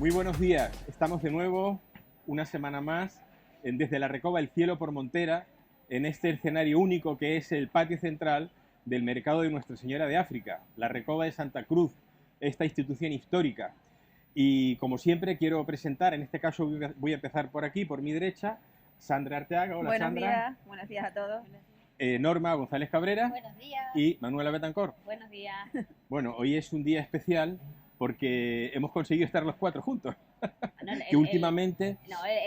Muy buenos días, estamos de nuevo una semana más desde la Recoba del Cielo por Montera, en este escenario único que es el patio central del mercado de Nuestra Señora de África, la Recoba de Santa Cruz, esta institución histórica. Y como siempre quiero presentar, en este caso voy a empezar por aquí, por mi derecha, Sandra Arteaga. Hola, Sandra. Buenos días a todos. Norma González Cabrera. Buenos días. Y Manuela Betancor. Buenos días. Bueno, hoy es un día especial porque hemos conseguido estar los cuatro juntos. No, que últimamente...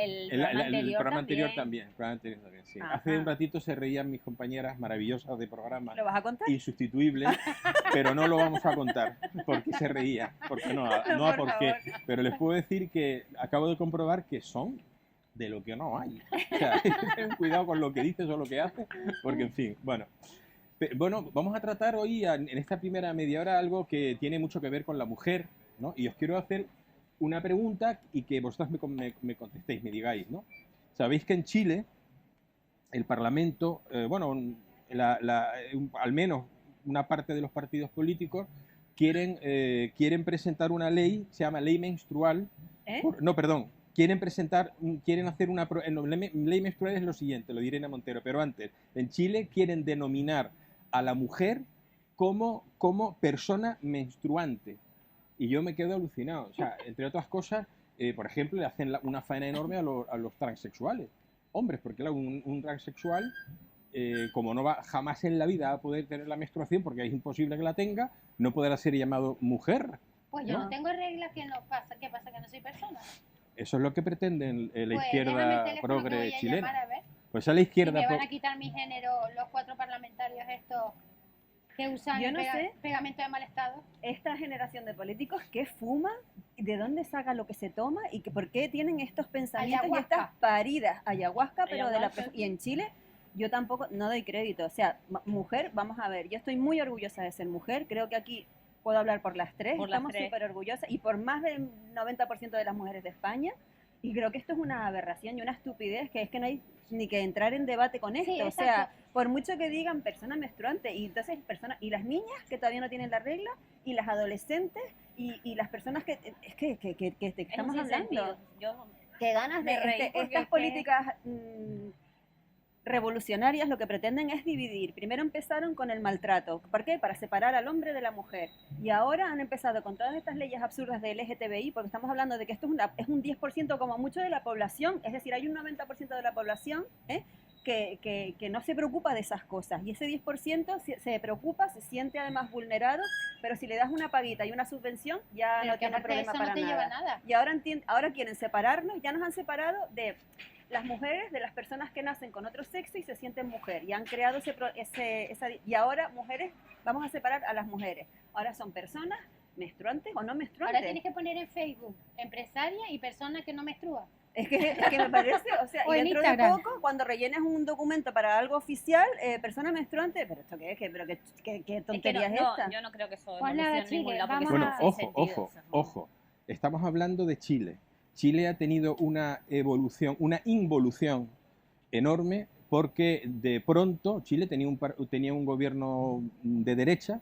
el programa anterior también. El programa anterior también, sí. Ajá. Hace un ratito se reían mis compañeras maravillosas de programa. ¿Lo vas a contar? Insustituibles, pero no lo vamos a contar porque se reían. Porque no a por qué. Pero les puedo decir que acabo de comprobar que son de lo que no hay. O sea, ten cuidado con lo que dices o lo que haces, porque en fin, bueno. Bueno, vamos a tratar hoy, en esta primera media hora, algo que tiene mucho que ver con la mujer, ¿no? Y os quiero hacer una pregunta y que vosotros me contestéis, me digáis, ¿no? Sabéis que en Chile el Parlamento, al menos una parte de los partidos políticos quieren presentar una ley, se llama ley menstrual. Quieren hacer una... ley menstrual es lo siguiente, lo diré Irene Montero, pero antes, en Chile quieren denominar a la mujer como persona menstruante. Y yo me quedo alucinado. O sea, entre otras cosas, por ejemplo, le hacen una faena enorme a los transexuales. Hombres, porque claro, un transexual, como no va jamás en la vida a poder tener la menstruación, porque es imposible que la tenga, no podrá ser llamado mujer. Pues yo no tengo reglas, ¿qué pasa? ¿Qué pasa? Que no soy persona. Eso es lo que pretenden la Pues izquierda progre chilena. Pues a la izquierda... Si me van a quitar mi género los 4 parlamentarios estos que usan pegamento de mal estado. Esta generación de políticos, ¿qué fuma? ¿De dónde saca lo que se toma? ¿Y por qué tienen estos pensamientos y estas paridas? Ayahuasca, pero y en Chile yo tampoco, no doy crédito. O sea, mujer, vamos a ver, yo estoy muy orgullosa de ser mujer. Creo que aquí puedo hablar por las tres. Estamos súper orgullosas y por más del 90% de las mujeres de España. Y creo que esto es una aberración y una estupidez, que es que no hay ni que entrar en debate con esto. Sí, o sea, por mucho que digan persona menstruante, y entonces y las niñas que todavía no tienen la regla, y las adolescentes, y las personas que estamos hablando. Qué ganas de reír. Estas políticas revolucionarias lo que pretenden es dividir. Primero empezaron con el maltrato. ¿Por qué? Para separar al hombre de la mujer. Y ahora han empezado con todas estas leyes absurdas de LGTBI, porque estamos hablando de que esto es un 10% como mucho de la población. Es decir, hay un 90% de la población que no se preocupa de esas cosas. Y ese 10% se preocupa, se siente además vulnerado, pero si le das una paguita y una subvención, ya pero no tiene problema para nada. Y ahora quieren separarnos, ya nos han separado de las mujeres, de las personas que nacen con otro sexo y se sienten mujer, y han creado y ahora mujeres, vamos a separar a las mujeres, ahora son personas menstruantes o no menstruantes. Ahora tienes que poner en Facebook, empresaria y persona que no menstrua. Es que me parece, o sea, y dentro de poco, cuando rellenes un documento para algo oficial, persona menstruante, pero esto qué es, qué tontería es esta. Yo no creo que eso evolucione en ningún lado. Bueno, ojo, estamos hablando de Chile. Chile ha tenido una involución enorme porque de pronto Chile tenía un gobierno de derecha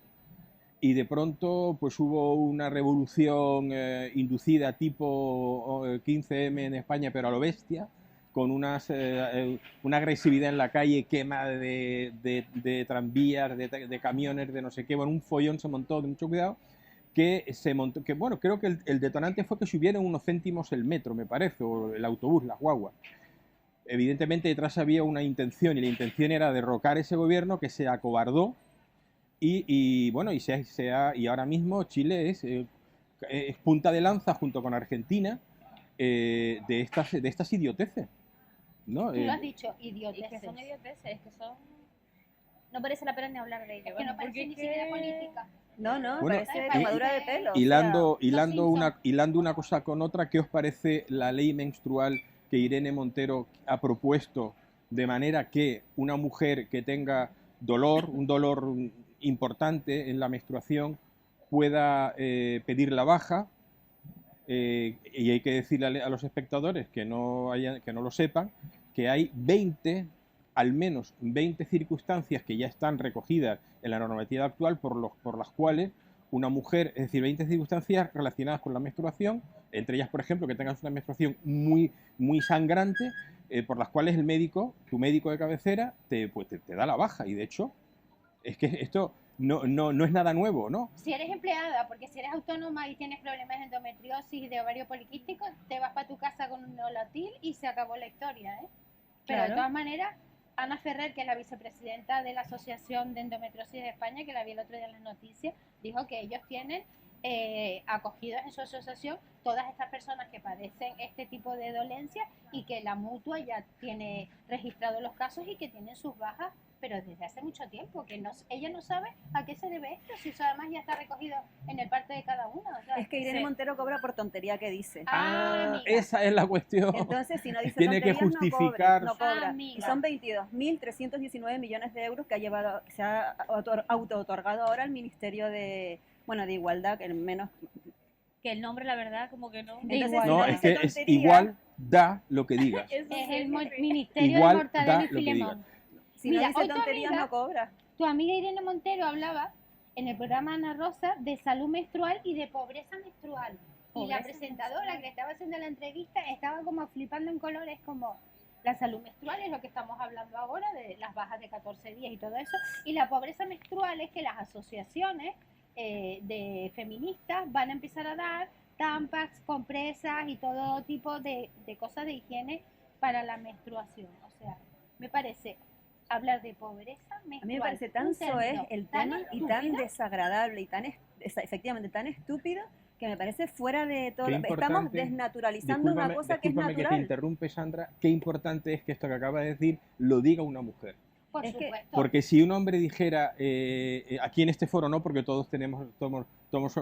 y de pronto pues hubo una revolución inducida tipo 15M en España, pero a lo bestia, con una agresividad en la calle, quema de tranvías, de camiones, de no sé qué, bueno, un follón se montó de mucho cuidado. Creo que el detonante fue que subieron unos céntimos el metro, me parece, o el autobús, las guaguas. Evidentemente detrás había una intención, y la intención era derrocar ese gobierno que se acobardó, y ahora mismo Chile es punta de lanza junto con Argentina de estas idioteces, ¿no? Tú lo has dicho, idioteces. Es que son idioteces, es que son... No merece la pena ni hablar de ello. Es que no parece ni siquiera política. No, parece tomadura de pelo. Hilando una cosa con otra, ¿qué os parece la ley menstrual que Irene Montero ha propuesto, de manera que una mujer que tenga un dolor importante en la menstruación, pueda pedir la baja? Y hay que decirle a los espectadores que no lo sepan, que hay al menos 20 circunstancias que ya están recogidas en la normativa actual por las cuales una mujer, es decir, 20 circunstancias relacionadas con la menstruación, entre ellas, por ejemplo, que tengas una menstruación muy sangrante, por las cuales el médico, tu médico de cabecera, te da la baja. Y de hecho, es que esto no es nada nuevo, ¿no? Si eres empleada, porque si eres autónoma y tienes problemas de endometriosis y de ovario poliquístico, te vas para tu casa con un Neolatil y se acabó la historia, ¿eh? Pero Claro. de todas maneras, Ana Ferrer, que es la vicepresidenta de la Asociación de Endometriosis de España, que la vi el otro día en las noticias, dijo que ellos tienen acogidos en su asociación todas estas personas que padecen este tipo de dolencias y que la mutua ya tiene registrado los casos y que tienen sus bajas, pero desde hace mucho tiempo, que ella no sabe a qué se debe esto, si eso además ya está recogido en el parte de cada uno. O sea, Es que Irene Montero cobra por tontería que dice. amiga. Esa es la cuestión. Entonces, si no dice Tiene que tonterías, justificar. no cobra. Amiga. Y son 22.319 millones de euros que se ha auto-otorgado ahora el Ministerio de Igualdad, que menos... Que el nombre, la verdad, como que no. Entonces, igual. No, si es que dice es tontería, igual da lo que digas. Eso Es sí, el sí, sí. Ministerio Igual de Mortadelo da y lo que Filemón. Si Mira, no dice hoy tu tonterías, amiga- no cobra. Tu amiga Irene Montero hablaba en el programa Ana Rosa de salud menstrual y de pobreza menstrual. Y la Pobreza presentadora menstrual. que le estaba haciendo la entrevista estaba como flipando en colores, como la salud menstrual es lo que estamos hablando ahora, de las bajas de 14 días y todo eso. Y la pobreza menstrual es que las asociaciones de feministas van a empezar a dar tampax, compresas y todo tipo de cosas de higiene para la menstruación. O sea, me parece hablar de pobreza menstrual. A mí me parece tan un término soez el tan tema y tan estúpido. desagradable y efectivamente tan estúpido que me parece fuera de todo. Qué Estamos importante. desnaturalizando una cosa que es Discúlpame que te natural. interrumpe, Sandra. Qué importante es que esto que acaba de decir lo diga una mujer. Por Es que- supuesto. Porque si un hombre dijera, aquí en este foro no, porque todos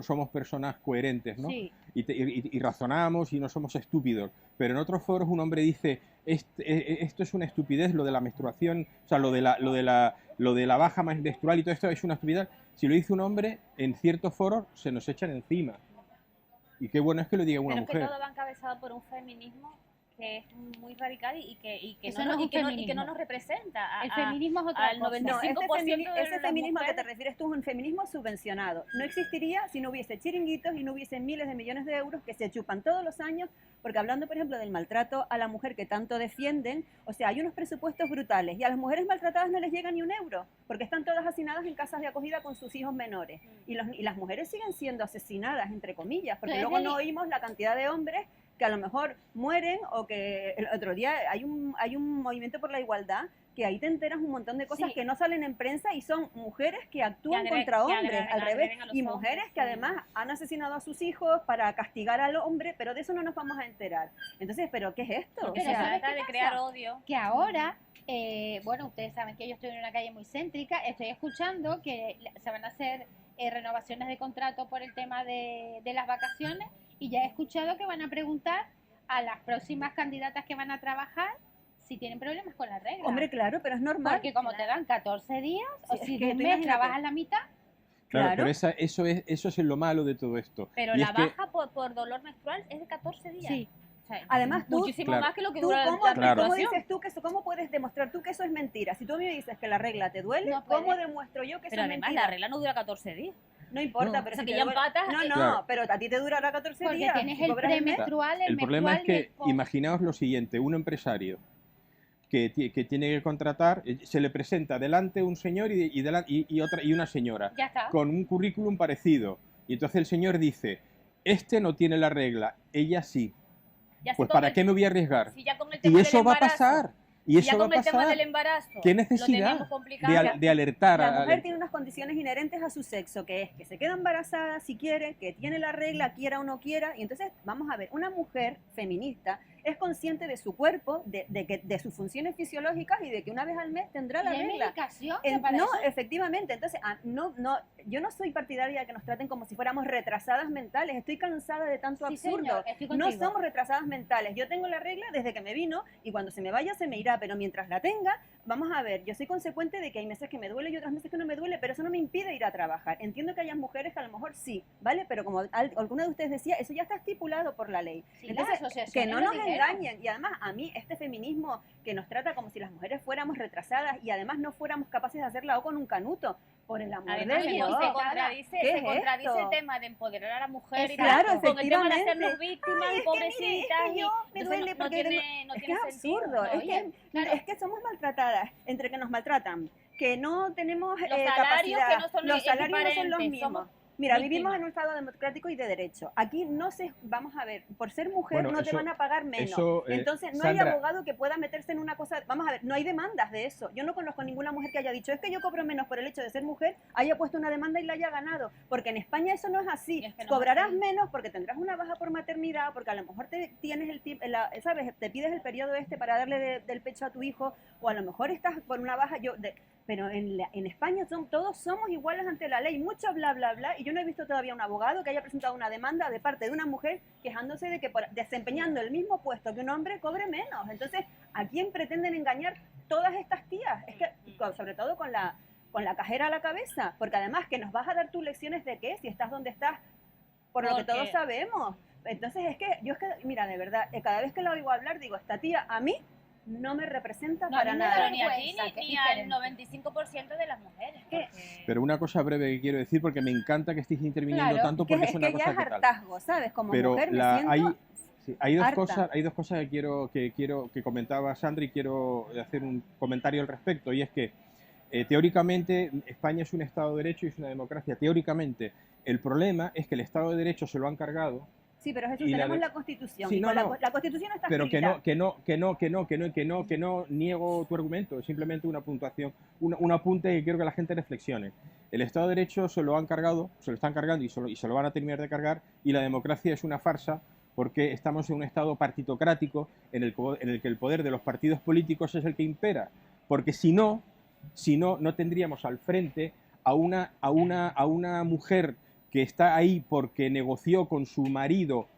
somos personas coherentes, ¿no? Sí. Y razonamos y no somos estúpidos. Pero en otros foros un hombre dice, esto es una estupidez, lo de la menstruación, o sea, lo de la baja menstrual y todo esto es una estupidez. Si lo dice un hombre, en ciertos foros se nos echan encima. Y qué bueno es que lo diga una Pero es que mujer. todo va encabezado por un feminismo que es muy radical y que Eso no, no es un y que no feminismo. nos representa. El feminismo es otra al cosa. 95% No, de ese las feminismo al que te mujeres- refieres tú es un feminismo subvencionado. No existiría si no hubiese chiringuitos y no hubiese miles de millones de euros que se chupan todos los años, porque hablando, por ejemplo, del maltrato a la mujer que tanto defienden, o sea, hay unos presupuestos brutales y a las mujeres maltratadas no les llega ni un euro, porque están todas hacinadas en casas de acogida con sus hijos menores. Y las mujeres siguen siendo asesinadas, entre comillas, porque Pero es luego deli- no oímos la cantidad de hombres que a lo mejor mueren o que el otro día hay un movimiento por la igualdad que ahí te enteras un montón de cosas Sí. que no salen en prensa y son mujeres que actúan agreden- contra que hombres, agreden- al revés, agreden a los y hombres, mujeres que sí. además han asesinado a sus hijos para castigar al hombre, pero de eso no nos vamos a enterar. Entonces, ¿pero qué es esto? Porque O se sea, trata ¿qué de pasa? crear odio. Que ahora, bueno, ustedes saben que yo estoy en una calle muy céntrica, estoy escuchando que se van a hacer renovaciones de contrato por el tema de las vacaciones y ya he escuchado que van a preguntar a las próximas candidatas que van a trabajar si tienen problemas con la regla. Hombre, claro, pero es normal. porque como te dan 14 días, Sí, o es si que de un tú mes imagínate. trabajas la mitad, Claro, Claro. pero eso es lo malo de todo esto. Pero Y la es que- baja por dolor menstrual es de 14 días. sí. O sea, Además, tú- muchísimo Claro. más que lo que ¿Tú dura cómo, la Claro. cómo menstruación. dices tú que eso, cómo puedes demostrar tú que eso es mentira? Si tú a mí me dices que la regla te duele, No ¿cómo puedes. demuestro yo que eso Pero es además mentira? la regla no dura 14 días. No importa, No. pero O sea, si que te ya duele- empatas, No, no, Claro. pero a ti te durará 14 porque días. tienes si el cobras mes. premenstrual, el El problema es menstrual y el que, post. imaginaos lo siguiente, un empresario que tiene que contratar, se le presenta delante un señor y una señora, Ya está. con un currículum parecido. Y entonces el señor dice, este no tiene la regla, ella sí. ya Pues con ¿para el- qué me voy a arriesgar? si ya con el Y tema eso del va a embarazo, pasar. Y si eso ya va a con el tema pasar. del embarazo ¿Qué lo necesidad tenemos complicado. de alertar La a mujer tiene unas condiciones inherentes a su sexo, que es que se queda embarazada si quiere, que tiene la regla, quiera o no quiera. Y entonces, vamos a ver, una mujer feminista es consciente de su cuerpo, de sus funciones fisiológicas y de que una vez al mes tendrá la ¿Y hay regla. medicación que para No, eso? efectivamente. Entonces, yo no soy partidaria de que nos traten como si fuéramos retrasadas mentales. Estoy cansada de tanto Sí, absurdo. señor, estoy No contigo. somos retrasadas mentales. Yo tengo la regla desde que me vino y cuando se me vaya se me irá, pero mientras la tenga, vamos a ver, yo soy consecuente de que hay meses que me duele y otras meses que no me duele, pero eso no me impide ir a trabajar. Entiendo que haya mujeres que a lo mejor sí, ¿vale? Pero como alguna de ustedes decía, eso ya está estipulado por la ley. Sí, Entonces, las asociaciones que no lo nos dijeron. engañen. Y además, a mí, este feminismo que nos trata como si las mujeres fuéramos retrasadas y además no fuéramos capaces de hacerla o con un canuto. Por el amor Además, de y Dios. se contradice, ¿Qué se es contradice esto? el tema de empoderar a la mujer Claro, y con el tema de efectivamente. hacernos víctimas Ay, y es que mire, pobrecitas. es que yo me entonces duele no porque tiene, no es que tiene es sentido. absurdo, No, es que somos maltratadas, entre que nos maltratan, que no tenemos Los salarios capacidad, que no son los salarios no son los equiparentes, mismos. somos Mira, víctimas. vivimos en un estado democrático y de derecho. Aquí no se, vamos a ver, por ser mujer Bueno, no te eso- van a pagar menos. eso, Entonces no Sandra, hay abogado que pueda meterse en una cosa. Vamos a ver, no hay demandas de eso. Yo no conozco ninguna mujer que haya dicho es que yo cobro menos por el hecho de ser mujer, haya puesto una demanda y la haya ganado. Porque en España eso no es así. Y es que no es Cobrarás así. menos porque tendrás una baja por maternidad, porque a lo mejor te tienes ¿sabes? Te pides el periodo para darle del pecho a tu hijo, o a lo mejor estás por una baja. Pero en España todos somos iguales ante la ley, mucho bla, bla, bla, y yo no he visto todavía un abogado que haya presentado una demanda de parte de una mujer quejándose de que por desempeñando el mismo puesto que un hombre cobre menos. Entonces, ¿a quién pretenden engañar todas estas tías? Es que, sobre todo con la cajera a la cabeza, porque además que nos vas a dar tus lecciones de qué, si estás donde estás, por lo que Porque- todos sabemos. Entonces, mira, de verdad, cada vez que la oigo hablar, digo, esta tía a mí no me representa No, para a mí me da nada. Pero ni a ti vergüenza, que es ni al diferente. 95% de las mujeres. ¿Qué? porque- pero una cosa breve que quiero decir, porque me encanta que estéis interviniendo Claro, tanto, Que porque es es una que ya cosa es que tal. hartazgo, ¿sabes? Como Pero mujer me siento... hay harta. dos cosas que comentaba Sandra y quiero hacer un comentario al respecto, y es que teóricamente España es un Estado de Derecho y es una democracia. Teóricamente, el problema es que el Estado de Derecho se lo han cargado, Sí, pero Jesús, y tenemos la la Constitución. Sí, y no, con no. la Constitución está pero que escrita. no niego tu argumento, es simplemente una puntuación, un apunte que quiero que la gente reflexione. El Estado de Derecho se lo han cargado, se lo están cargando y se lo van a terminar de cargar, y la democracia es una farsa porque estamos en un Estado partitocrático en el que el poder de los partidos políticos es el que impera, porque si no tendríamos al frente a una mujer que está ahí porque negoció con su marido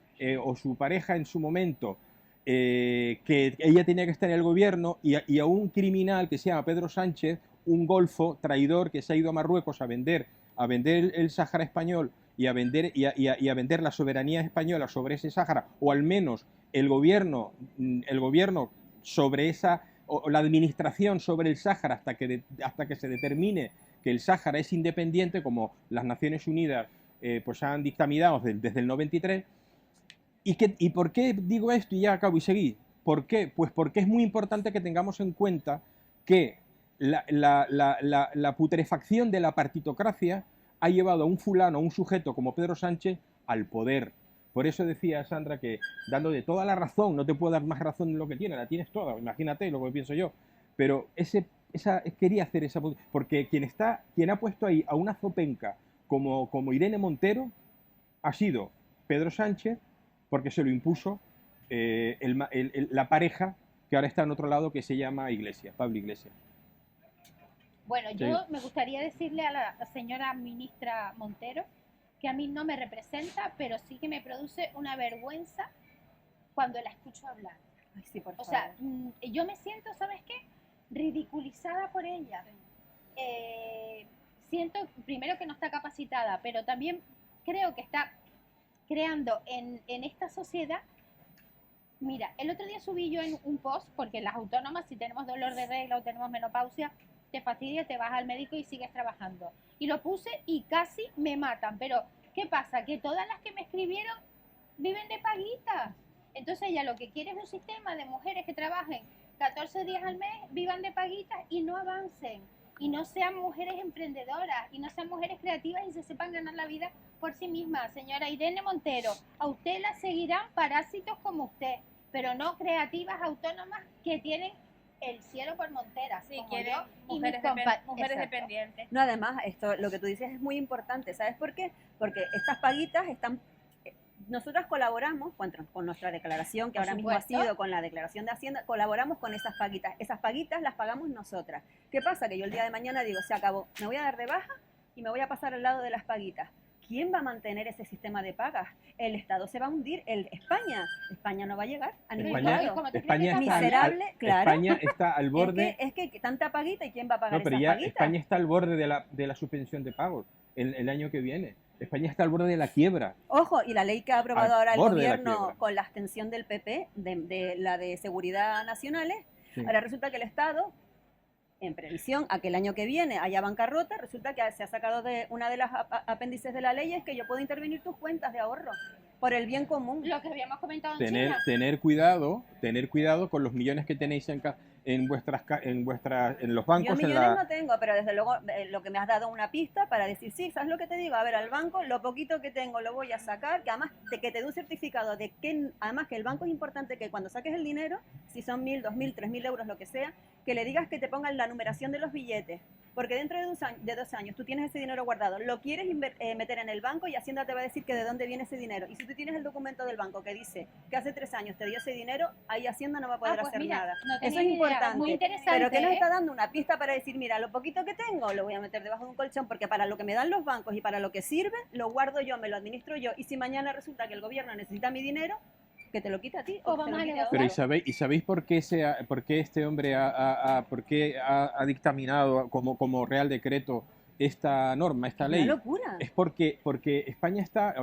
o su pareja en su momento, que ella tenía que estar en el gobierno, y a un criminal que se llama Pedro Sánchez, un golfo traidor que se ha ido a Marruecos a vender el Sáhara español y a vender la soberanía española sobre ese Sáhara, o al menos el gobierno sobre esa, o la administración sobre el Sáhara hasta que se determine que el Sáhara es independiente, como las Naciones Unidas pues han dictaminado desde el 93. ¿Y por qué digo esto? Y ya acabo y seguí. ¿Por qué? Pues porque es muy importante que tengamos en cuenta que la putrefacción de la partitocracia ha llevado a un fulano, a un sujeto como Pedro Sánchez, al poder. Por eso decía Sandra que, dándote toda la razón, no te puedo dar más razón en lo que tiene, la tienes toda, imagínate lo que pienso yo. Pero quería hacer esa... Porque quien ha puesto ahí a una zopenca como Irene Montero ha sido Pedro Sánchez, porque se lo impuso la pareja que ahora está en otro lado, que se llama Iglesias, Pablo Iglesias. Bueno, yo me gustaría decirle a la señora ministra Montero que a mí no me representa, pero sí que me produce una vergüenza cuando la escucho hablar. Ay, sí, por O favor. sea, yo me siento, ¿sabes qué? Ridiculizada por ella. Siento, primero, que no está capacitada, pero también creo que está creando en esta sociedad. Mira, el otro día subí yo en un post, porque las autónomas, si tenemos dolor de regla o tenemos menopausia, te fastidia, te vas al médico y sigues trabajando. Y lo puse y casi me matan. Pero, ¿qué pasa? Que todas las que me escribieron viven de paguitas. Entonces ella lo que quiere es un sistema de mujeres que trabajen 14 días al mes, vivan de paguitas y no avancen. Y no sean mujeres emprendedoras, y no sean mujeres creativas y se sepan ganar la vida por sí mismas. Señora Irene Montero, a usted la seguirán parásitos como usted, pero no creativas autónomas que tienen el cielo por montera. Sí, como quieren yo y mujeres, mis compa- mujeres Exacto. dependientes. No, además, lo que tú dices es muy importante. ¿Sabes por qué? Porque estas paguitas están... Nosotras colaboramos con nuestra declaración, que Por ahora mismo ha supuesto. sido con la declaración de Hacienda, colaboramos con esas paguitas. Esas paguitas las pagamos nosotras. ¿Qué pasa? Que yo el día de mañana digo, se acabó, me voy a dar de baja y me voy a pasar al lado de las paguitas. ¿Quién va a mantener ese sistema de pagas? El Estado se va a hundir, España no va a llegar a ningún España- lado. ¿Cómo te España crees que está, Miserable, claro. España está al borde... Es que tanta paguita, ¿y quién va a pagar No, pero esas ya paguitas? España está al borde de la suspensión de pagos el año que viene. España está al borde de la quiebra. Ojo, y la ley que ha aprobado Al ahora el borde de la gobierno quiebra. con la abstención del PP, de la de seguridad nacionales, Sí. ahora resulta que el Estado en previsión a que el año que viene haya bancarrota, resulta que se ha sacado de una de las apéndices de la ley es que yo puedo intervenir tus cuentas de ahorro por el bien común. Lo que habíamos comentado en China. Tener cuidado con los millones que tenéis en los bancos. Yo millones no tengo, pero desde luego lo que me has dado una pista para decir, sí, ¿sabes lo que te digo? A ver, al banco lo poquito que tengo lo voy a sacar, que además que te dé un certificado de que, además que el banco es importante que cuando saques el dinero, si son 1.000, 2.000, 3.000 euros, lo que sea, que le digas que te pongan la numeración de los billetes, porque dentro de 2 años tú tienes ese dinero guardado, lo quieres meter en el banco y Hacienda te va a decir que de dónde viene ese dinero. Y si tú tienes el documento del banco que dice que hace 3 años te dio ese dinero, ahí Hacienda no va a poder hacer nada. No eso es importante. Muy interesante, pero que nos está dando una pista para decir, mira, lo poquito que tengo lo voy a meter debajo de un colchón, porque para lo que me dan los bancos y para lo que sirve, lo guardo yo, me lo administro yo. Y si mañana resulta que el gobierno necesita mi dinero, que te lo quita a ti. Pero ¿y sabéis por qué este hombre por qué ha dictaminado como Real Decreto esta norma, esta ley? Una locura. Es porque España está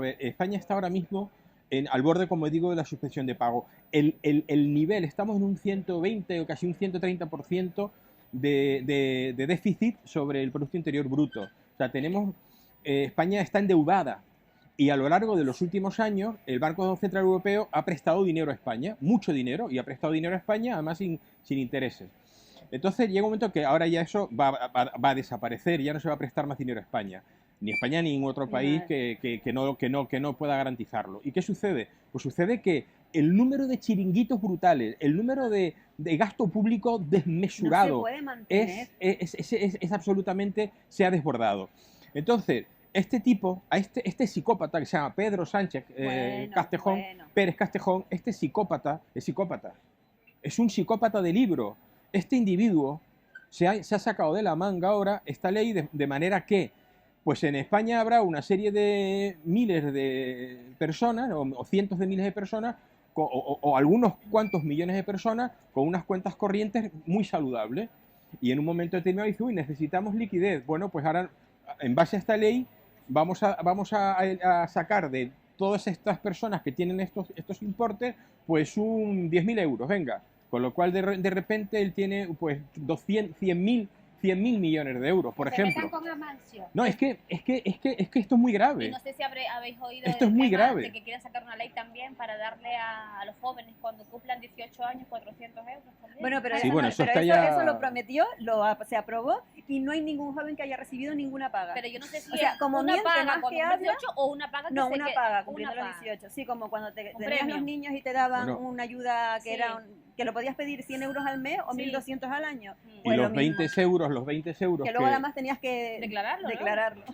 ahora mismo al borde, como digo, de la suspensión de pago. El nivel, estamos en un 120 o casi un 130% de déficit sobre el Producto Interior Bruto. O sea, España está endeudada. Y a lo largo de los últimos años, el Banco Central Europeo ha prestado dinero a España, mucho dinero, y ha prestado dinero a España, además sin intereses. Entonces llega un momento que ahora ya eso va a desaparecer, ya no se va a prestar más dinero a España. Ni España ni ningún otro país que no pueda garantizarlo. ¿Y qué sucede? Pues sucede que el número de chiringuitos brutales, el número de gasto público desmesurado, no se puede mantener. es absolutamente, se ha desbordado. Entonces, este psicópata que se llama Pedro Sánchez Pérez Castejón, este psicópata es psicópata. Es un psicópata de libro. Este individuo se ha sacado de la manga ahora esta ley de manera que, pues en España habrá una serie de miles de personas, o cientos de miles de personas, o algunos cuantos millones de personas con unas cuentas corrientes muy saludables. Y en un momento determinado dice, uy, necesitamos liquidez. Bueno, pues ahora, en base a esta ley, vamos a sacar de todas estas personas que tienen estos importes, pues un 10.000 euros, venga. Con lo cual, de repente, él tiene pues 100.000 millones de euros, por ejemplo. Con Amancio. No, es que esto es muy grave. Y no sé si habéis oído esto es muy grave. de que quieren sacar una ley también para darle a los jóvenes cuando cumplan 18 años 400 euros también. Bueno, pero, sí, bueno, eso lo prometió, se aprobó y no hay ningún joven que haya recibido ninguna paga. Pero yo no sé si como una paga más con que habla, 18 o una paga que no, una paga cumpliendo los 18. Sí, como cuando tenías los niños y te daban una ayuda que era que lo podías pedir 100 euros al mes o 1.200 al año. Y los 20 euros que luego además tenías que declararlo.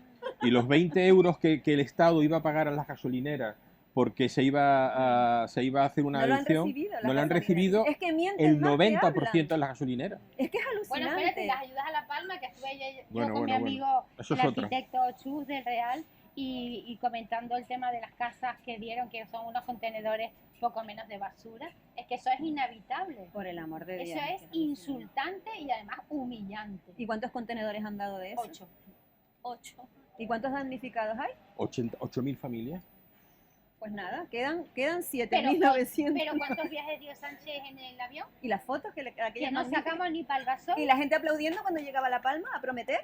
Y los 20 euros que el Estado iba a pagar a las gasolineras porque se iba a hacer una deducción, no lo han recibido es que el 90% de las gasolineras. Es que es alucinante. Bueno, espérate, las ayudas a La Palma, que estuve yo con mi amigo, el arquitecto Chus del Real, y comentando el tema de las casas que dieron, que son unos contenedores poco menos de basura, es que eso es inevitable. Por el amor de Dios. Eso es insultante y además humillante. ¿Y cuántos contenedores han dado de eso? 8. ¿Y cuántos damnificados hay? 8.000 familias. Pues nada, quedan 7.900. Pero ¿cuántos viajes dio Sánchez en el avión? ¿Y las fotos que no sacamos ni para el vaso? ¿Y la gente aplaudiendo cuando llegaba a La Palma a prometer?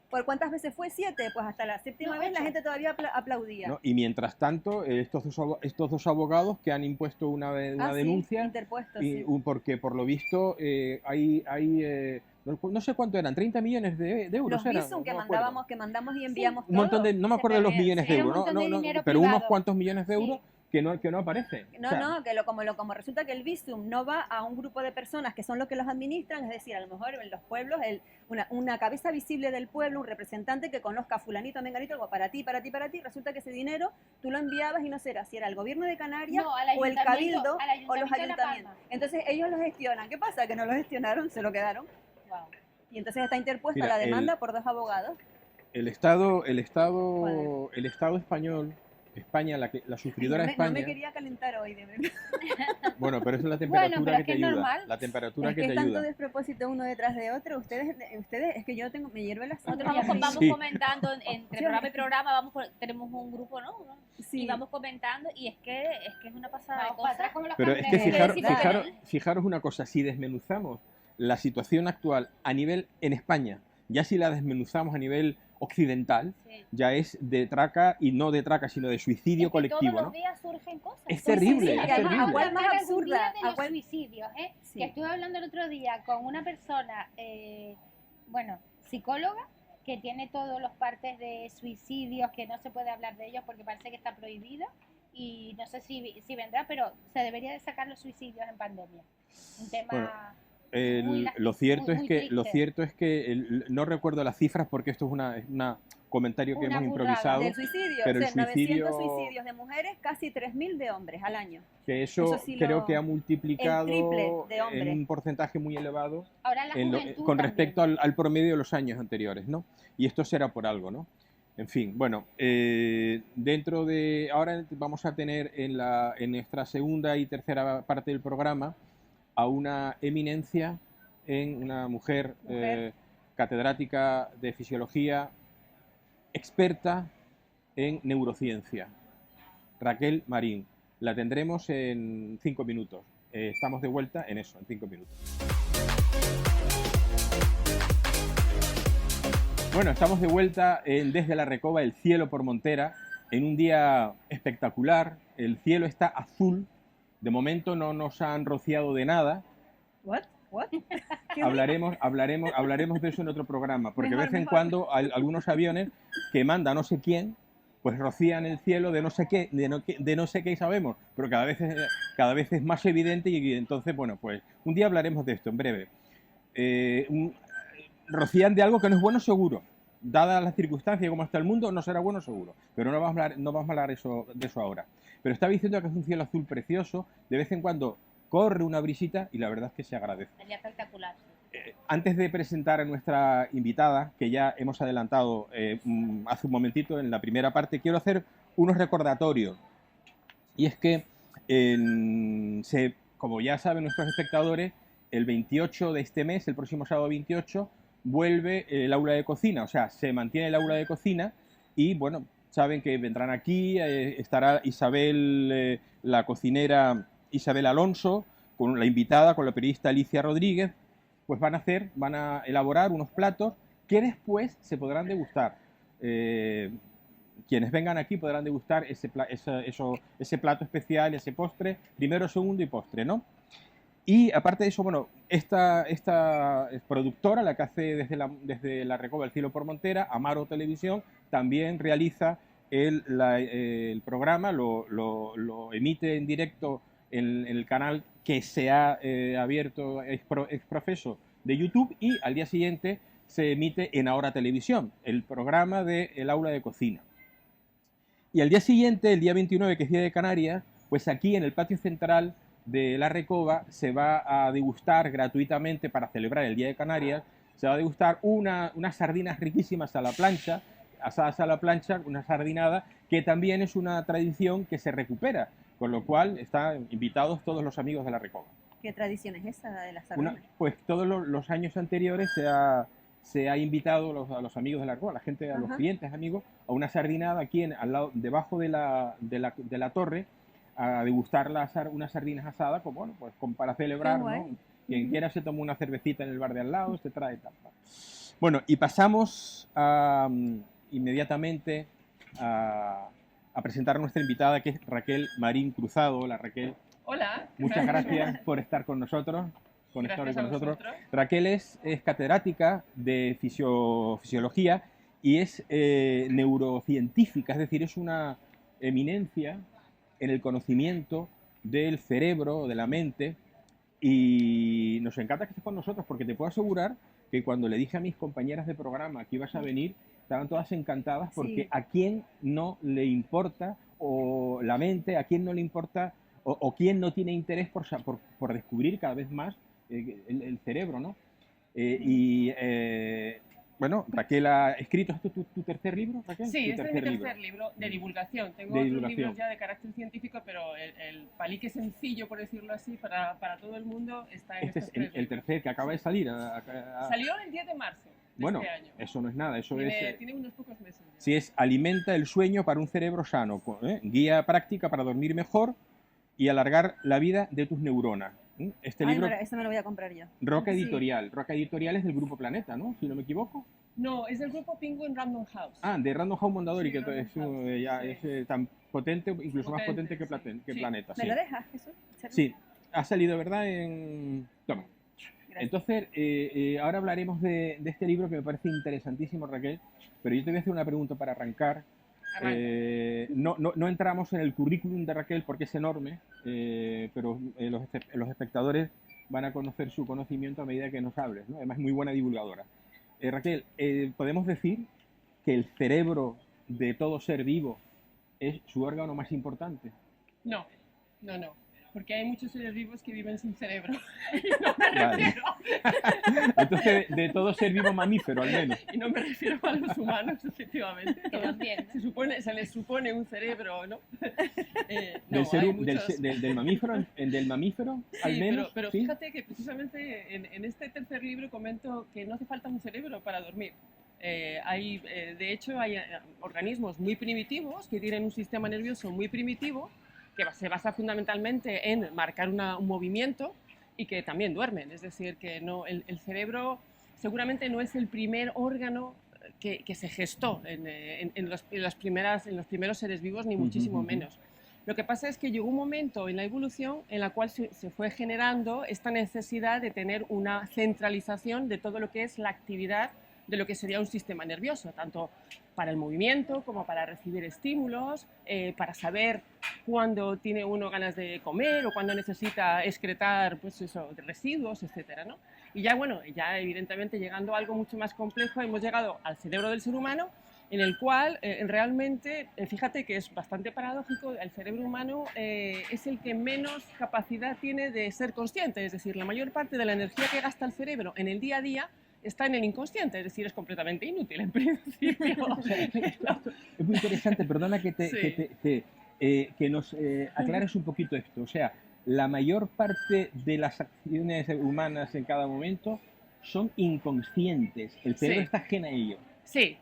¿Por cuántas veces fue? 7. Pues hasta la séptima vez 8. La gente todavía aplaudía. No, y mientras tanto, estos dos abogados que han impuesto una denuncia, interpuesto, porque por lo visto hay no sé cuánto eran, 30 millones de euros. Los visum que mandamos y enviamos un montón de, no me acuerdo de los millones de euros, pero unos cuantos millones de euros. Que no aparece. Como resulta que el visum no va a un grupo de personas que son los que los administran, es decir, a lo mejor en los pueblos, una cabeza visible del pueblo, un representante que conozca a fulanito, menganito, algo para ti, resulta que ese dinero tú lo enviabas y no sé si era el gobierno de Canarias o el cabildo o los ayuntamientos. Entonces ellos lo gestionan. ¿Qué pasa? Que no lo gestionaron, se lo quedaron. Wow. Y entonces está interpuesta la demanda por 2 abogados. El Estado español, España, la sufridora España. No me quería calentar hoy, de verdad. Bueno, pero eso es la temperatura que te ayuda. Normal. La temperatura que te ayuda. Es tanto despropósito uno detrás de otro. Ustedes es que yo me hierve la sangre. Nosotros vamos comentando entre programa y programa, tenemos un grupo, ¿no? Sí. Y vamos comentando y es que es una pasada de cosas. Pero es que fijaros una cosa, si desmenuzamos la situación actual a nivel en España, ya si la desmenuzamos a nivel occidental, Sí. ya es de traca, y no de traca, sino de suicidio Es que colectivo, todos ¿no? los días surgen cosas. Es Sí, terrible, sí, es sí, y además, terrible. Agua es más Hablar algún absurda. día de los Agua- suicidios, Sí. que estuve hablando el otro día con una persona, bueno, psicóloga, que tiene todos los partes de suicidios, que no se puede hablar de ellos porque parece que está prohibido, y no sé si vendrá, pero se debería de sacar los suicidios en pandemia. Un tema... Bueno, Muy lo cierto muy es que no recuerdo las cifras porque esto es una comentario que Una hemos burrada. improvisado, Del suicidio, pero o el sea, 900 suicidio, suicidios de mujeres, casi 3.000 de hombres al año. que eso sí creo que ha multiplicado el triple de hombres. en un porcentaje muy elevado Ahora la juventud con también. respecto al promedio de los años anteriores, ¿no? Y esto será por algo, ¿no? En fin, bueno, dentro de... Ahora vamos a tener en nuestra segunda y tercera parte del programa a una eminencia, una mujer. Catedrática de fisiología, experta en neurociencia, Raquel Marín. La tendremos en 5 minutos. Estamos de vuelta en 5 minutos. Bueno, estamos de vuelta desde la Recoba, el cielo por Montera, en un día espectacular. El cielo está azul. De momento no nos han rociado de nada. ¿What? Hablaremos de eso en otro programa, porque Mejor, de vez en mejor. cuando algunos aviones que manda no sé quién, pues rocían el cielo de no sé qué, de no sé qué sabemos, pero cada vez es más evidente, y entonces, bueno, pues un día hablaremos de esto en breve. Rocían de algo que no es bueno seguro. Dadas las circunstancias como está el mundo, no será bueno seguro. Pero no vamos a hablar de eso ahora. Pero estaba diciendo que es un cielo azul precioso. De vez en cuando corre una brisita y la verdad es que se agradece. Sería espectacular. Antes de presentar a nuestra invitada, que ya hemos adelantado hace un momentito en la primera parte, quiero hacer unos recordatorios. Y es que, como ya saben nuestros espectadores, el 28 de este mes, el próximo sábado 28, vuelve el aula de cocina. O sea, se mantiene el aula de cocina y, bueno, saben que vendrán aquí, estará Isabel, la cocinera Isabel Alonso, con la invitada, con la periodista Alicia Rodríguez. Pues van a elaborar unos platos que después se podrán degustar. Quienes vengan aquí podrán degustar ese plato especial, ese postre, primero, segundo y postre, ¿no? Y aparte de eso, bueno, esta productora, la que hace desde la Recoba el cielo por Montera, Amaro Televisión, también realiza el programa, lo emite en directo en el canal que se ha abierto exprofeso de YouTube, y al día siguiente se emite en Ahora Televisión, el programa de El Aula de Cocina. Y al día siguiente, el día 29, que es Día de Canarias, pues aquí en el patio central de la Recoba se va a degustar gratuitamente, para celebrar el Día de Canarias, se va a degustar unas sardinas riquísimas a la plancha, asadas a la plancha, una sardinada, que también es una tradición que se recupera, con lo cual están invitados todos los amigos de la Recoba. ¿Qué tradición es esa, la de las sardinas? Pues todos los años anteriores se ha invitado a los amigos de la Recoba, a la gente, a los clientes, amigos, a una sardinada aquí debajo de la torre, a degustar unas sardinas asadas, pues, bueno, pues para celebrar, ¿no? Quien quiera se toma una cervecita en el bar de al lado, se trae tal. Bueno, y pasamos inmediatamente a presentar a nuestra invitada, que es Raquel Marín Cruzado. Hola, Raquel. Hola. Muchas gracias por estar con nosotros. Gracias a vosotros. Raquel es catedrática de fisiología y es neurocientífica, es decir, es una eminencia en el conocimiento del cerebro, de la mente, y nos encanta que estés con nosotros, porque te puedo asegurar que cuando le dije a mis compañeras de programa que ibas a venir, estaban todas encantadas, porque a quién no le importa o la mente, a quién no le importa o quién no tiene interés por descubrir cada vez más el cerebro, ¿no? Bueno, Raquel ha escrito, ¿esto es tu tercer libro, Raquel? Sí, este es mi tercer libro de divulgación. Tengo otros libros ya de carácter científico, pero el palique sencillo, por decirlo así, para todo el mundo está en Este estos es el tercer que acaba de salir. Salió el 10 de marzo de este año. Eso no es nada, eso Tiene unos pocos meses ya. Sí, es Alimenta el sueño para un cerebro sano, guía práctica para dormir mejor y alargar la vida de tus neuronas. Este Ay, libro, ese me lo voy a comprar yo. Roca Sí. Editorial. Roca Editorial es del Grupo Planeta, ¿no? Si no me equivoco. No, es del grupo Penguin Random House. Ah, de Random House Mondadori, Sí, que Random es, House, ya, sí. es tan potente, incluso más potente que, Potente, que sí. Planeta. ¿Me Sí. lo dejas, Jesús? Sí, ha salido, ¿verdad? Toma. Gracias. Entonces, ahora hablaremos de este libro que me parece interesantísimo, Raquel, pero yo te voy a hacer una pregunta para arrancar. No entramos en el currículum de Raquel porque es enorme, pero los espectadores van a conocer su conocimiento a medida que nos hables, ¿no? Además, es muy buena divulgadora. Raquel, ¿podemos decir que el cerebro de todo ser vivo es su órgano más importante? No, porque hay muchos seres vivos que viven sin cerebro. Vale. Entonces, de todo ser vivo mamífero, al menos. Y no me refiero a los humanos, efectivamente. Que también. Se les supone un cerebro, ¿no? Del mamífero, Sí, al menos. pero ¿sí? fíjate que precisamente en este tercer libro comento que no hace falta un cerebro para dormir. De hecho, hay organismos muy primitivos que tienen un sistema nervioso muy primitivo que se basa fundamentalmente en marcar un movimiento y que también duermen. Es decir, que no, el cerebro seguramente no es el primer órgano que se gestó en los primeros seres vivos, ni muchísimo menos. Lo que pasa es que llegó un momento en la evolución en la cual se fue generando esta necesidad de tener una centralización de todo lo que es la actividad de lo que sería un sistema nervioso, tanto para el movimiento como para recibir estímulos, para saber cuándo tiene uno ganas de comer o cuándo necesita excretar pues eso, residuos, etcétera, ¿no? Y ya, bueno, ya evidentemente llegando a algo mucho más complejo, hemos llegado al cerebro del ser humano, en el cual realmente, fíjate que es bastante paradójico, el cerebro humano es el que menos capacidad tiene de ser consciente, es decir, la mayor parte de la energía que gasta el cerebro en el día a día está en el inconsciente, es decir, es completamente inútil en principio. Es muy interesante, perdona que nos aclares un poquito esto. O sea, la mayor parte de las acciones humanas en cada momento son inconscientes. El cerebro está ajeno a ello. Sí.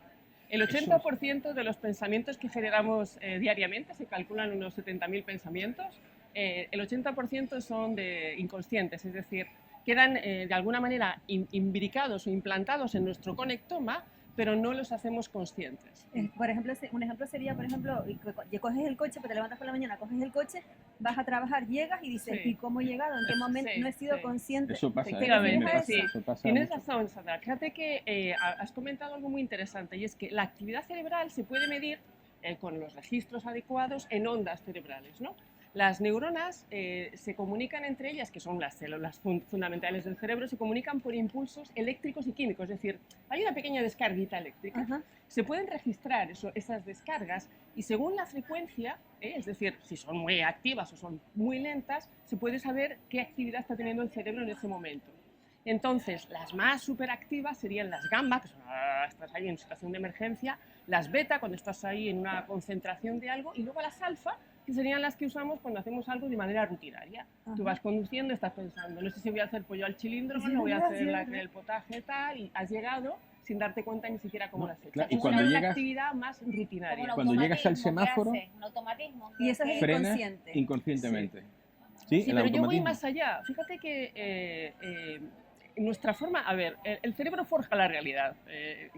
El 80% de los pensamientos que generamos diariamente, se calculan unos 70.000 pensamientos, el 80% son inconscientes, es decir, quedan de alguna manera imbricados o implantados en nuestro conectoma, pero no los hacemos conscientes. Por ejemplo, un ejemplo sería, por ejemplo, coges el coche, te levantas por la mañana, coges el coche, vas a trabajar, llegas y dices, ¿y cómo he llegado? ¿En qué momento? No he sido consciente. Eso pasa, eso pasa. Tienes razón, Sandra. Fíjate que has comentado algo muy interesante, y es que la actividad cerebral se puede medir con los registros adecuados en ondas cerebrales, ¿no? Las neuronas se comunican entre ellas, que son las células fundamentales del cerebro, se comunican por impulsos eléctricos y químicos, es decir, hay una pequeña descarguita eléctrica. Ajá. Se pueden registrar esas descargas y según la frecuencia, es decir, si son muy activas o son muy lentas, se puede saber qué actividad está teniendo el cerebro en ese momento. Entonces, las más superactivas serían las gamma, que son, estás ahí en situación de emergencia, las beta, cuando estás ahí en una concentración de algo, y luego las alfa, que serían las que usamos cuando hacemos algo de manera rutinaria. Ajá. Tú vas conduciendo, estás pensando, no sé si voy a hacer pollo al cilindro, no voy a hacer el potaje tal, y has llegado sin darte cuenta ni siquiera cómo lo has hecho. Claro, y cuando llegas, una actividad más rutinaria. Cuando llegas al semáforo, un automatismo, y eso es inconsciente. Inconscientemente. Sí, pero yo voy más allá. Fíjate que nuestra forma, a ver, el cerebro forja la realidad.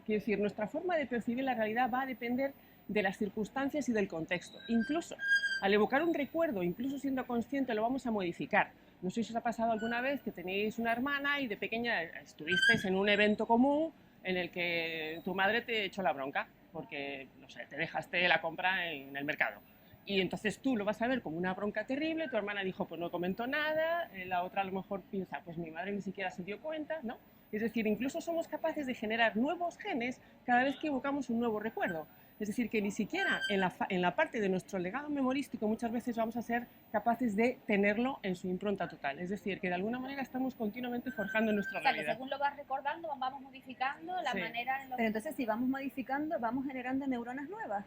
Quiero decir, nuestra forma de percibir la realidad va a depender de las circunstancias y del contexto. Incluso al evocar un recuerdo, incluso siendo consciente, lo vamos a modificar. No sé si os ha pasado alguna vez que tenéis una hermana y de pequeña estuvisteis en un evento común en el que tu madre te echó la bronca porque, no sé, te dejaste la compra en el mercado. Y entonces tú lo vas a ver como una bronca terrible, tu hermana dijo, pues no comentó nada, la otra a lo mejor piensa, pues mi madre ni siquiera se dio cuenta, ¿no? Es decir, incluso somos capaces de generar nuevos genes cada vez que evocamos un nuevo recuerdo. Es decir, que ni siquiera en la parte de nuestro legado memorístico muchas veces vamos a ser capaces de tenerlo en su impronta total. Es decir, que de alguna manera estamos continuamente forjando nuestra realidad. Que según lo vas recordando, vamos modificando la manera en lo que... Pero entonces, si vamos modificando, vamos generando neuronas nuevas.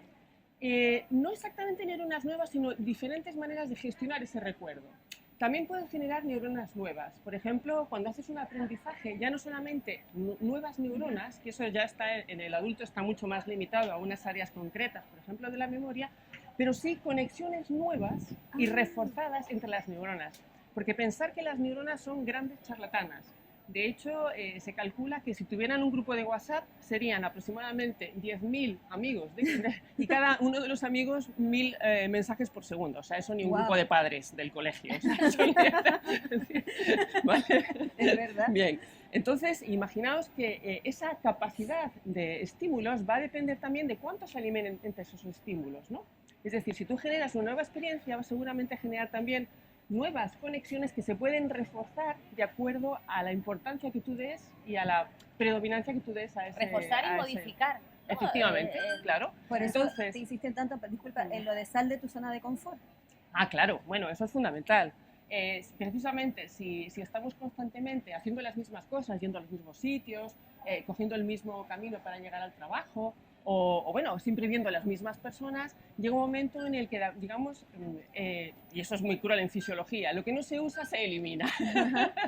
No exactamente neuronas nuevas, sino diferentes maneras de gestionar ese recuerdo. También puedes generar neuronas nuevas. Por ejemplo, cuando haces un aprendizaje, ya no solamente nuevas neuronas, que eso ya está en el adulto, está mucho más limitado a unas áreas concretas, por ejemplo, de la memoria, pero sí conexiones nuevas y reforzadas entre las neuronas. Porque pensar que las neuronas son grandes charlatanas. De hecho, se calcula que si tuvieran un grupo de WhatsApp serían aproximadamente 10.000 amigos y cada uno de los amigos 1.000 mensajes por segundo. O sea, eso ni un grupo de padres del colegio. O sea, ¿vale? Es verdad. Bien, entonces imaginaos que esa capacidad de estímulos va a depender también de cuántos alimenten esos estímulos, ¿no? Es decir, si tú generas una nueva experiencia, vas seguramente a generar también nuevas conexiones que se pueden reforzar de acuerdo a la importancia que tú des y a la predominancia que tú des a ese... Reforzar y modificar. ¿no? Efectivamente, claro. Por eso Entonces, te insisten tanto, disculpa, en lo de sal de tu zona de confort. Ah, claro, bueno, eso es fundamental. Precisamente si estamos constantemente haciendo las mismas cosas, yendo a los mismos sitios, cogiendo el mismo camino para llegar al trabajo, o bueno, siempre viendo las mismas personas, llega un momento en el que, digamos, y eso es muy cruel en fisiología, lo que no se usa se elimina.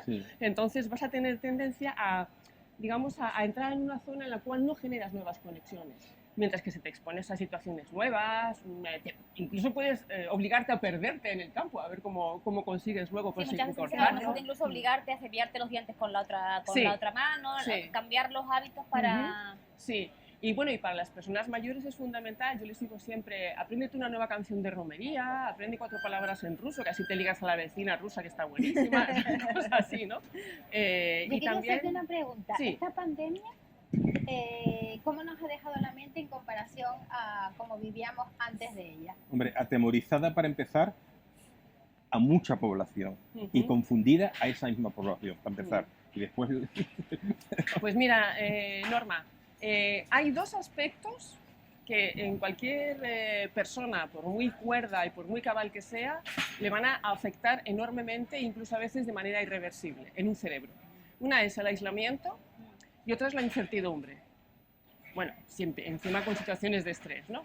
Sí. Entonces vas a tener tendencia a, digamos, a entrar en una zona en la cual no generas nuevas conexiones. Mientras que si te expones a situaciones nuevas, incluso puedes obligarte a perderte en el campo, a ver cómo consigues luego sí, muchas veces puede incluso obligarte a cepillarte los dientes con la otra mano, cambiar los hábitos para... Sí, y bueno, y para las personas mayores es fundamental, yo les digo siempre, apréndete una nueva canción de romería, aprende 4 palabras en ruso, que así te ligas a la vecina rusa que está buenísima, cosas así, ¿no? Y también hacerte una pregunta, ¿esta pandemia cómo nos ha dejado la mente en comparación a cómo vivíamos antes de ella? Hombre, atemorizada para empezar a mucha población y confundida a esa misma población, para empezar. Y después... Pues mira, Norma, hay dos aspectos que en cualquier persona, por muy cuerda y por muy cabal que sea, le van a afectar enormemente, incluso a veces de manera irreversible, en un cerebro. Una es el aislamiento y otra es la incertidumbre. Bueno, siempre, encima con situaciones de estrés, ¿no?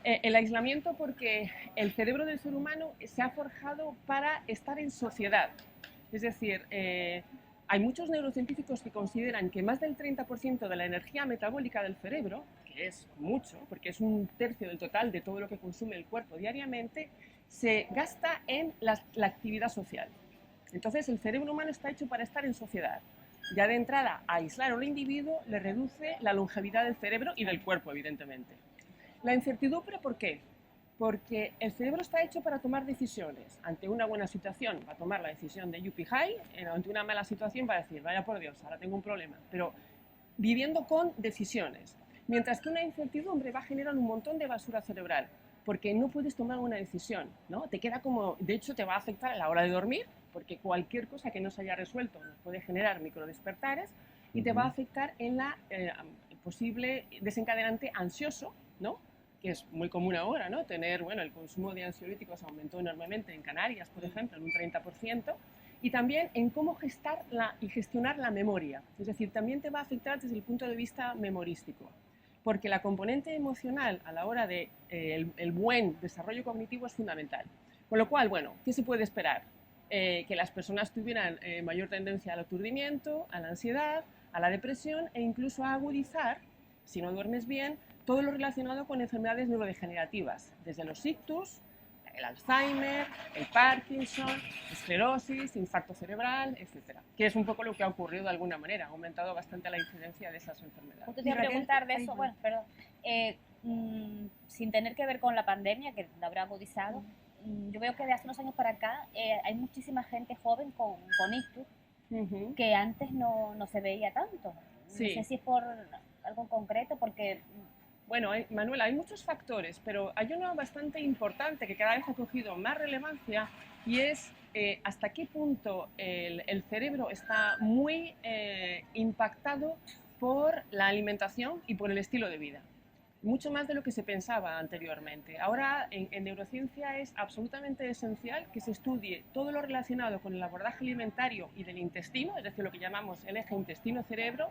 El aislamiento porque el cerebro del ser humano se ha forjado para estar en sociedad. Es decir, hay muchos neurocientíficos que consideran que más del 30% de la energía metabólica del cerebro, que es mucho, porque es 1/3 del total de todo lo que consume el cuerpo diariamente, se gasta en la actividad social. Entonces, el cerebro humano está hecho para estar en sociedad. Ya de entrada, aislar a un individuo le reduce la longevidad del cerebro y del cuerpo, evidentemente. La incertidumbre, ¿por qué? Porque el cerebro está hecho para tomar decisiones. Ante una buena situación va a tomar la decisión de yuppie high, ante una mala situación va a decir, vaya por Dios, ahora tengo un problema. Pero viviendo con decisiones. Mientras que una incertidumbre va a generar un montón de basura cerebral, porque no puedes tomar una decisión, ¿no? Te queda como, de hecho te va a afectar a la hora de dormir, porque cualquier cosa que no se haya resuelto nos puede generar microdespertares y te va a afectar en la posible desencadenante ansioso, ¿no? Que es muy común ahora, ¿no? Tener, bueno, el consumo de ansiolíticos aumentó enormemente en Canarias, por ejemplo, en un 30%, y también en cómo gestionar la memoria. Es decir, también te va a afectar desde el punto de vista memorístico, porque la componente emocional a la hora de el buen desarrollo cognitivo es fundamental. Con lo cual, bueno, ¿qué se puede esperar? Que las personas tuvieran mayor tendencia al aturdimiento, a la ansiedad, a la depresión e incluso a agudizar, si no duermes bien, todo lo relacionado con enfermedades neurodegenerativas, desde los ictus, el Alzheimer, el Parkinson, esclerosis, infarto cerebral, etc. Que es un poco lo que ha ocurrido de alguna manera, ha aumentado bastante la incidencia de esas enfermedades. Justo te iba a preguntar de eso, bueno, perdón, sin tener que ver con la pandemia, que la habrá agudizado, yo veo que de hace unos años para acá hay muchísima gente joven con ictus que antes no se veía tanto. Sí. No sé si es por algo concreto, porque... Bueno, Manuela, hay muchos factores, pero hay uno bastante importante que cada vez ha cogido más relevancia y es hasta qué punto el cerebro está muy impactado por la alimentación y por el estilo de vida. Mucho más de lo que se pensaba anteriormente. Ahora en neurociencia es absolutamente esencial que se estudie todo lo relacionado con el abordaje alimentario y del intestino, es decir, lo que llamamos el eje intestino-cerebro,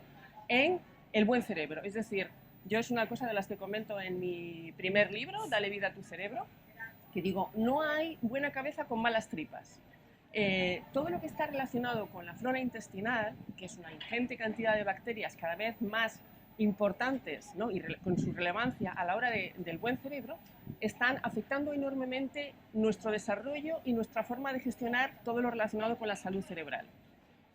en el buen cerebro. Es decir, yo es una cosa de las que comento en mi primer libro, Dale vida a tu cerebro, que digo, no hay buena cabeza con malas tripas. Todo lo que está relacionado con la flora intestinal, que es una ingente cantidad de bacterias cada vez más importantes, ¿no? Y con su relevancia a la hora del buen cerebro, están afectando enormemente nuestro desarrollo y nuestra forma de gestionar todo lo relacionado con la salud cerebral.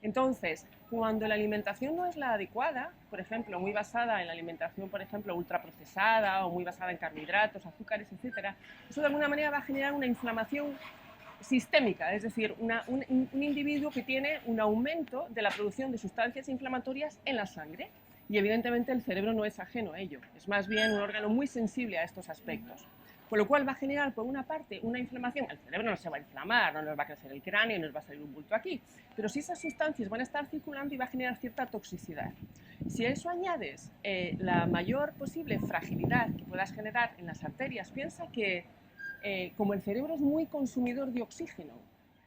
Entonces, cuando la alimentación no es la adecuada, por ejemplo, muy basada en la alimentación, por ejemplo, ultraprocesada o muy basada en carbohidratos, azúcares, etcétera, eso de alguna manera va a generar una inflamación sistémica, es decir, un individuo que tiene un aumento de la producción de sustancias inflamatorias en la sangre. Y evidentemente el cerebro no es ajeno a ello, es más bien un órgano muy sensible a estos aspectos. Con lo cual va a generar, por una parte, una inflamación. El cerebro no se va a inflamar, no nos va a crecer el cráneo, no nos va a salir un bulto aquí. Pero sí esas sustancias van a estar circulando y va a generar cierta toxicidad. Si a eso añades la mayor posible fragilidad que puedas generar en las arterias, piensa que como el cerebro es muy consumidor de oxígeno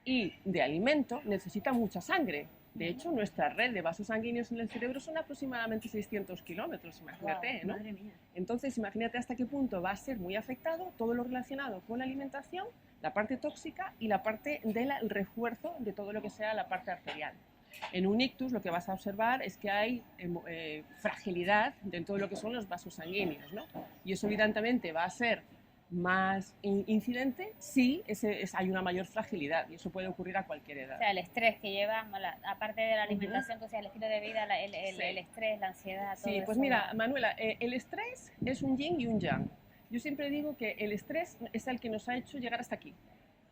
y de alimento, necesita mucha sangre. De hecho, nuestra red de vasos sanguíneos en el cerebro son aproximadamente 600 kilómetros, imagínate, Wow, ¿no? madre mía. Entonces, imagínate hasta qué punto va a ser muy afectado todo lo relacionado con la alimentación, la parte tóxica y la parte del refuerzo de todo lo que sea la parte arterial. En un ictus lo que vas a observar es que hay fragilidad dentro de lo que son los vasos sanguíneos, ¿no? Y eso evidentemente va a ser más incidente si hay una mayor fragilidad, y eso puede ocurrir a cualquier edad. O sea, el estrés que lleva, aparte de la alimentación, o sea, el estilo de vida, el estrés, la ansiedad, todo Sí, pues eso. mira, Manuela, el estrés es un yin y un yang. Yo siempre digo que el estrés es el que nos ha hecho llegar hasta aquí.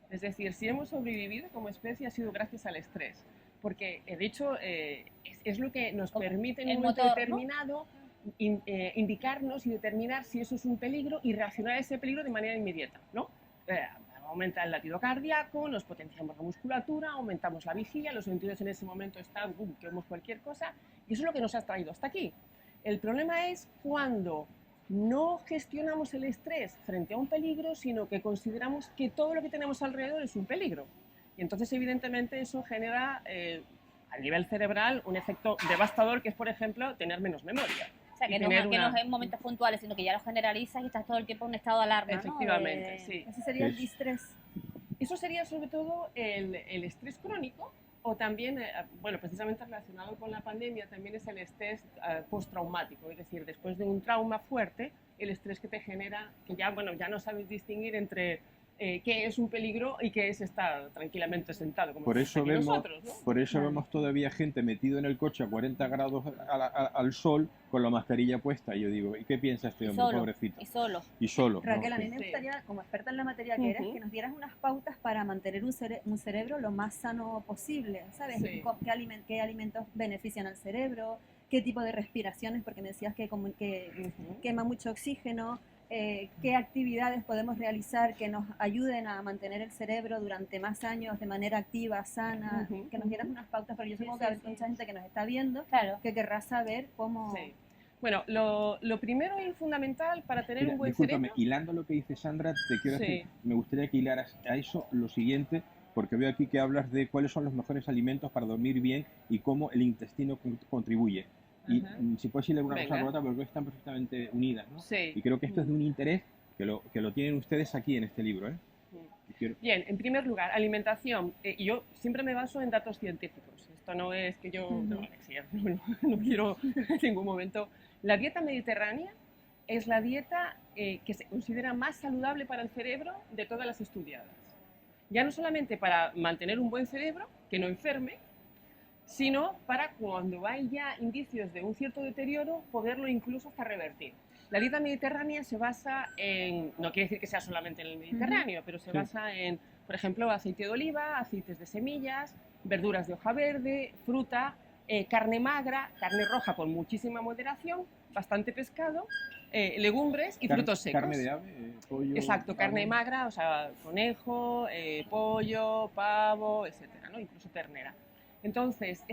Es decir, si hemos sobrevivido como especie ha sido gracias al estrés, porque de hecho es lo que nos permite en un momento determinado, ¿no? Indicarnos y determinar si eso es un peligro y reaccionar a ese peligro de manera inmediata, ¿no? Aumenta el latido cardíaco, nos potenciamos la musculatura, aumentamos la vigilia, los sentidos en ese momento están, que vemos cualquier cosa, y eso es lo que nos ha traído hasta aquí. El problema es cuando no gestionamos el estrés frente a un peligro, sino que consideramos que todo lo que tenemos alrededor es un peligro. Y entonces, evidentemente, eso genera a nivel cerebral un efecto devastador, que es, por ejemplo, tener menos memoria. O sea, que no es en momentos puntuales, sino que ya lo generalizas y estás todo el tiempo en un estado de alarma, efectivamente, ¿no? Sí. Ese sería el distrés. Eso sería sobre todo el estrés crónico, o también, bueno, precisamente relacionado con la pandemia, también es el estrés postraumático, es decir, después de un trauma fuerte, el estrés que te genera, que ya, bueno, ya no sabes distinguir entre qué es un peligro y qué es estar tranquilamente sentado, como por eso vemos, nosotros, ¿no? Por eso vemos todavía gente metido en el coche a 40 grados al sol con la mascarilla puesta. Y yo digo, ¿y qué piensa este hombre, pobrecito? Y solo. Raquel, a mí me gustaría, como experta en la materia que eres, que nos dieras unas pautas para mantener un cerebro lo más sano posible, ¿sabes? Sí. ¿Qué alimentos benefician al cerebro? ¿Qué tipo de respiraciones? Porque me decías que quema mucho oxígeno. ¿Qué actividades podemos realizar que nos ayuden a mantener el cerebro durante más años de manera activa, sana? Que nos dieras unas pautas, porque yo supongo que hay mucha gente que nos está viendo, que querrá saber cómo... Sí. Bueno, lo primero y fundamental para tener un buen discúlpame, cerebro... hilando lo que dice Sandra, te quiero decir, me gustaría que hilaras a eso lo siguiente, porque veo aquí que hablas de cuáles son los mejores alimentos para dormir bien y cómo el intestino contribuye. Y si puedes ir una cosa por otra, porque están perfectamente unidas, ¿no? Sí. Y creo que esto es de un interés que lo tienen ustedes aquí en este libro, ¿eh? Bien, en primer lugar, alimentación. Y yo siempre me baso en datos científicos. Esto no es que yo no quiero en ningún momento. La dieta mediterránea es la dieta que se considera más saludable para el cerebro de todas las estudiadas. Ya no solamente para mantener un buen cerebro, que no enferme, sino para cuando hay ya indicios de un cierto deterioro, poderlo incluso hasta revertir. La dieta mediterránea se basa en, no quiere decir que sea solamente en el Mediterráneo, pero se basa en, por ejemplo, aceite de oliva, aceites de semillas, verduras de hoja verde, fruta, carne magra, carne roja con muchísima moderación, bastante pescado, legumbres y frutos secos. Carne de ave, pollo... Exacto, carne magra, o sea, conejo, pollo, pavo, etcétera, ¿no? Incluso ternera. Entonces,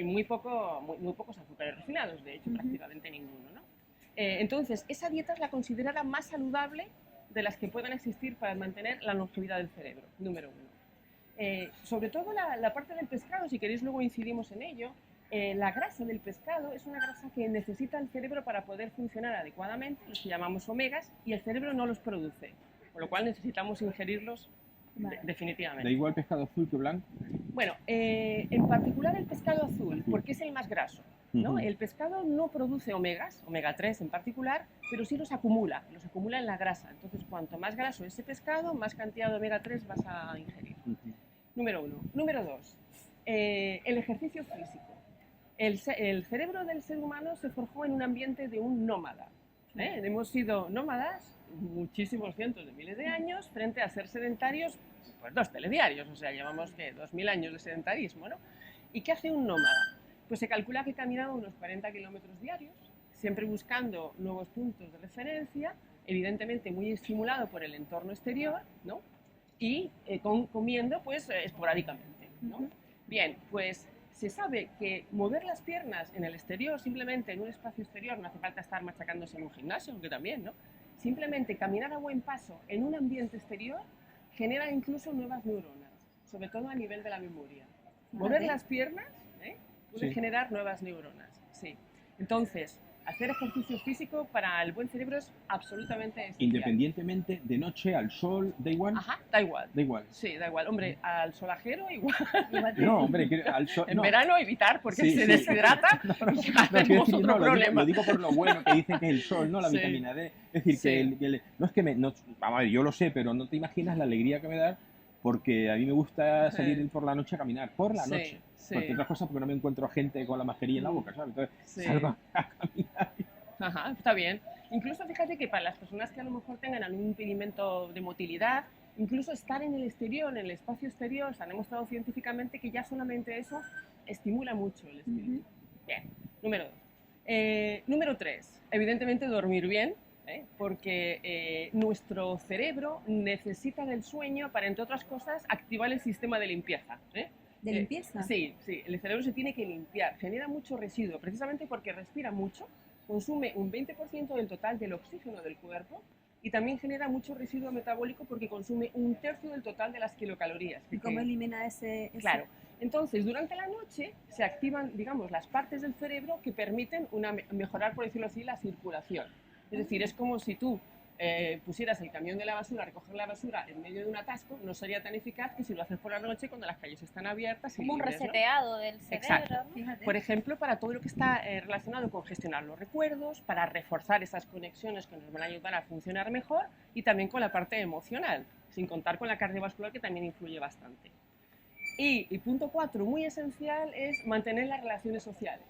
muy pocos azúcares refinados, de hecho, prácticamente ninguno, ¿no? Entonces, esa dieta es la considerada más saludable de las que puedan existir para mantener la longevidad del cerebro, número uno. Sobre todo la parte del pescado, si queréis luego incidimos en ello, la grasa del pescado es una grasa que necesita el cerebro para poder funcionar adecuadamente, los que llamamos omegas, y el cerebro no los produce, con lo cual necesitamos ingerirlos definitivamente. ¿Da igual pescado azul que blanco? Bueno, en particular el pescado azul, porque es el más graso. ¿no? El pescado no produce omegas, omega 3 en particular, pero sí los acumula en la grasa. Entonces, cuanto más graso ese pescado, más cantidad de omega 3 vas a ingerir. Número 1. Número 2. El ejercicio físico. El cerebro del ser humano se forjó en un ambiente de un nómada. Hemos sido nómadas muchísimos cientos de miles de años frente a ser sedentarios, pues 2 telediarios, o sea, llevamos 2000 años de sedentarismo, ¿no? ¿Y qué hace un nómada? Pues se calcula que caminaba unos 40 kilómetros diarios, siempre buscando nuevos puntos de referencia, evidentemente muy estimulado por el entorno exterior, ¿no? Y comiendo pues esporádicamente, ¿no? Bien, pues se sabe que mover las piernas en el exterior, simplemente en un espacio exterior, no hace falta estar machacándose en un gimnasio, aunque también, ¿no? Simplemente caminar a buen paso en un ambiente exterior genera incluso nuevas neuronas, sobre todo a nivel de la memoria. Mover las piernas puede generar nuevas neuronas, sí. Entonces, hacer ejercicio físico para el buen cerebro es absolutamente esencial. Independientemente de noche, al sol, ¿da igual? Ajá, da igual. Da igual. Sí, da igual. Hombre, al solajero igual. No, hombre, al sol... En verano evitar porque se deshidrata y tenemos otro problema. Lo digo por lo bueno que dicen que es el sol, ¿no? La vitamina D. Es decir, que no es que vamos a ver, yo lo sé, pero no te imaginas la alegría que me da porque a mí me gusta salir por la noche a caminar, por la noche. Porque otras cosas, porque no me encuentro gente con la mascarilla en la boca, ¿sabes? Entonces salgo a caminar. Ajá, está bien. Incluso fíjate que para las personas que a lo mejor tengan algún impedimento de motilidad, incluso estar en el exterior, en el espacio exterior, se ha demostrado científicamente que ya solamente eso estimula mucho el espíritu. Bien, número 2. Número 3, evidentemente dormir bien, porque nuestro cerebro necesita del sueño para, entre otras cosas, activar el sistema de limpieza. ¿De limpieza? Sí, el cerebro se tiene que limpiar, genera mucho residuo, precisamente porque respira mucho, consume un 20% del total del oxígeno del cuerpo y también genera mucho residuo metabólico porque consume 1/3 del total de las kilocalorías. ¿Y cómo elimina ese...? Claro, entonces durante la noche se activan, digamos, las partes del cerebro que permiten mejorar, por decirlo así, la circulación. Es decir, es como si tú pusieras el camión de la basura a recoger la basura en medio de un atasco, no sería tan eficaz que si lo haces por la noche cuando las calles están abiertas y como un libres, reseteado, ¿no?, del cerebro. Exacto. Fíjate. Por ejemplo, para todo lo que está relacionado con gestionar los recuerdos, para reforzar esas conexiones que nos van a ayudar a funcionar mejor y también con la parte emocional, sin contar con la cardiovascular que también influye bastante. Y punto 4, muy esencial, es mantener las relaciones sociales.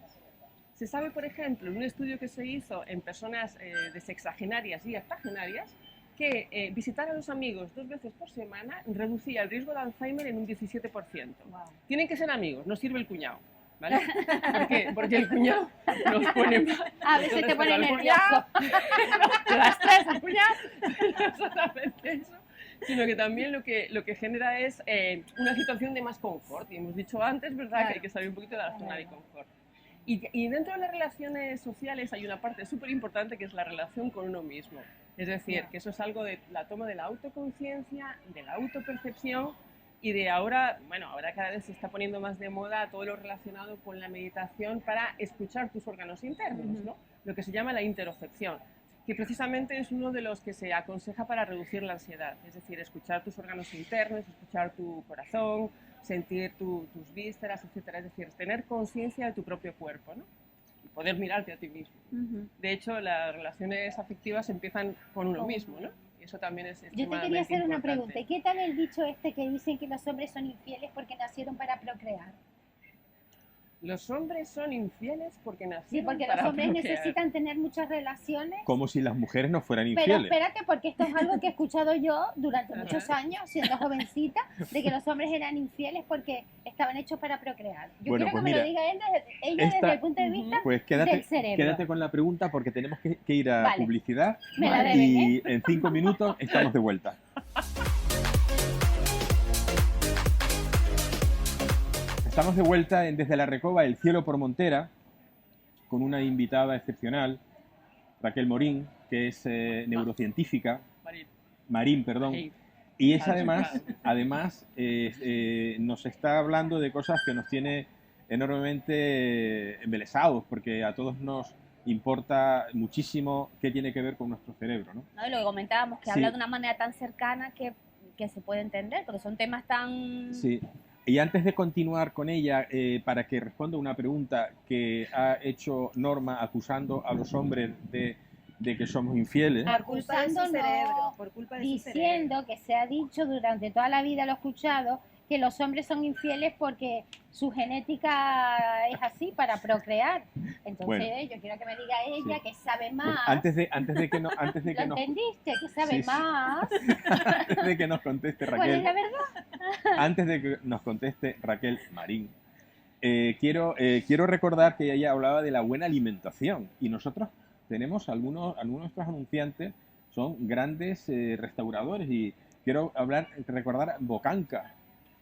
Se sabe, por ejemplo, en un estudio que se hizo en personas de sexagenarias y octogenarias, que visitar a los amigos 2 veces por semana reducía el riesgo de Alzheimer en un 17%. Wow. Tienen que ser amigos, no sirve el cuñado, ¿vale? ¿Por qué? Porque el cuñado nos pone mal. A veces te pone nervioso. Te da estrés el cuñado. No solamente eso, sino que también lo que genera es una situación de más confort. Y hemos dicho antes, ¿verdad?, que hay que salir un poquito de la zona de confort. Y dentro de las relaciones sociales hay una parte súper importante que es la relación con uno mismo. Es decir, que eso es algo de la toma de la autoconciencia, de la autopercepción y de ahora cada vez se está poniendo más de moda todo lo relacionado con la meditación para escuchar tus órganos internos, ¿no? Lo que se llama la interocepción, que precisamente es uno de los que se aconseja para reducir la ansiedad. Es decir, escuchar tus órganos internos, escuchar tu corazón, sentir tus vísceras, etcétera. Es decir, tener conciencia de tu propio cuerpo, ¿no? Y poder mirarte a ti mismo. De hecho, las relaciones afectivas empiezan con uno mismo, ¿no? Y eso también es Yo te quería hacer una pregunta. ¿Qué tal el dicho este que dicen que los hombres son infieles porque nacieron para procrear? Los hombres son infieles porque nacieron Sí, porque para los hombres procrear. necesitan tener muchas relaciones. Como si las mujeres no fueran Pero infieles. espérate, porque esto es algo que he escuchado yo durante muchos años, siendo jovencita, de que los hombres eran infieles porque estaban hechos para procrear. Yo quiero que me lo diga ella desde el punto de vista pues del cerebro. Quédate con la pregunta porque tenemos que ir a publicidad. Me la deben, y en 5 minutos estamos de vuelta. Estamos de vuelta en Desde la Recoba, El Cielo por Montera, con una invitada excepcional, Raquel Morín, que es neurocientífica. Marín, perdón. Y es además nos está hablando de cosas que nos tiene enormemente embelesados, porque a todos nos importa muchísimo qué tiene que ver con nuestro cerebro, ¿no? Y lo que comentábamos, que habla de una manera tan cercana que se puede entender, porque son temas tan... Sí. Y antes de continuar con ella, para que responda una pregunta que ha hecho Norma acusando a los hombres de que somos infieles. Por culpa de su Acusando, cerebro, no, por culpa de su diciendo cerebro. que se ha dicho durante toda la vida, lo he escuchado, que los hombres son infieles porque su genética es así para procrear. Entonces, Bueno. yo quiero que me diga ella Sí. que sabe Pues más. antes de que ¿Lo nos, entendiste? Que sabe Sí, sí. más. antes de que nos conteste ¿Cuál Raquel, es la verdad? antes de que nos conteste Raquel Marín, quiero recordar que ella hablaba de la buena alimentación y nosotros tenemos algunos de nuestros anunciantes son grandes restauradores y quiero recordar Bocanca.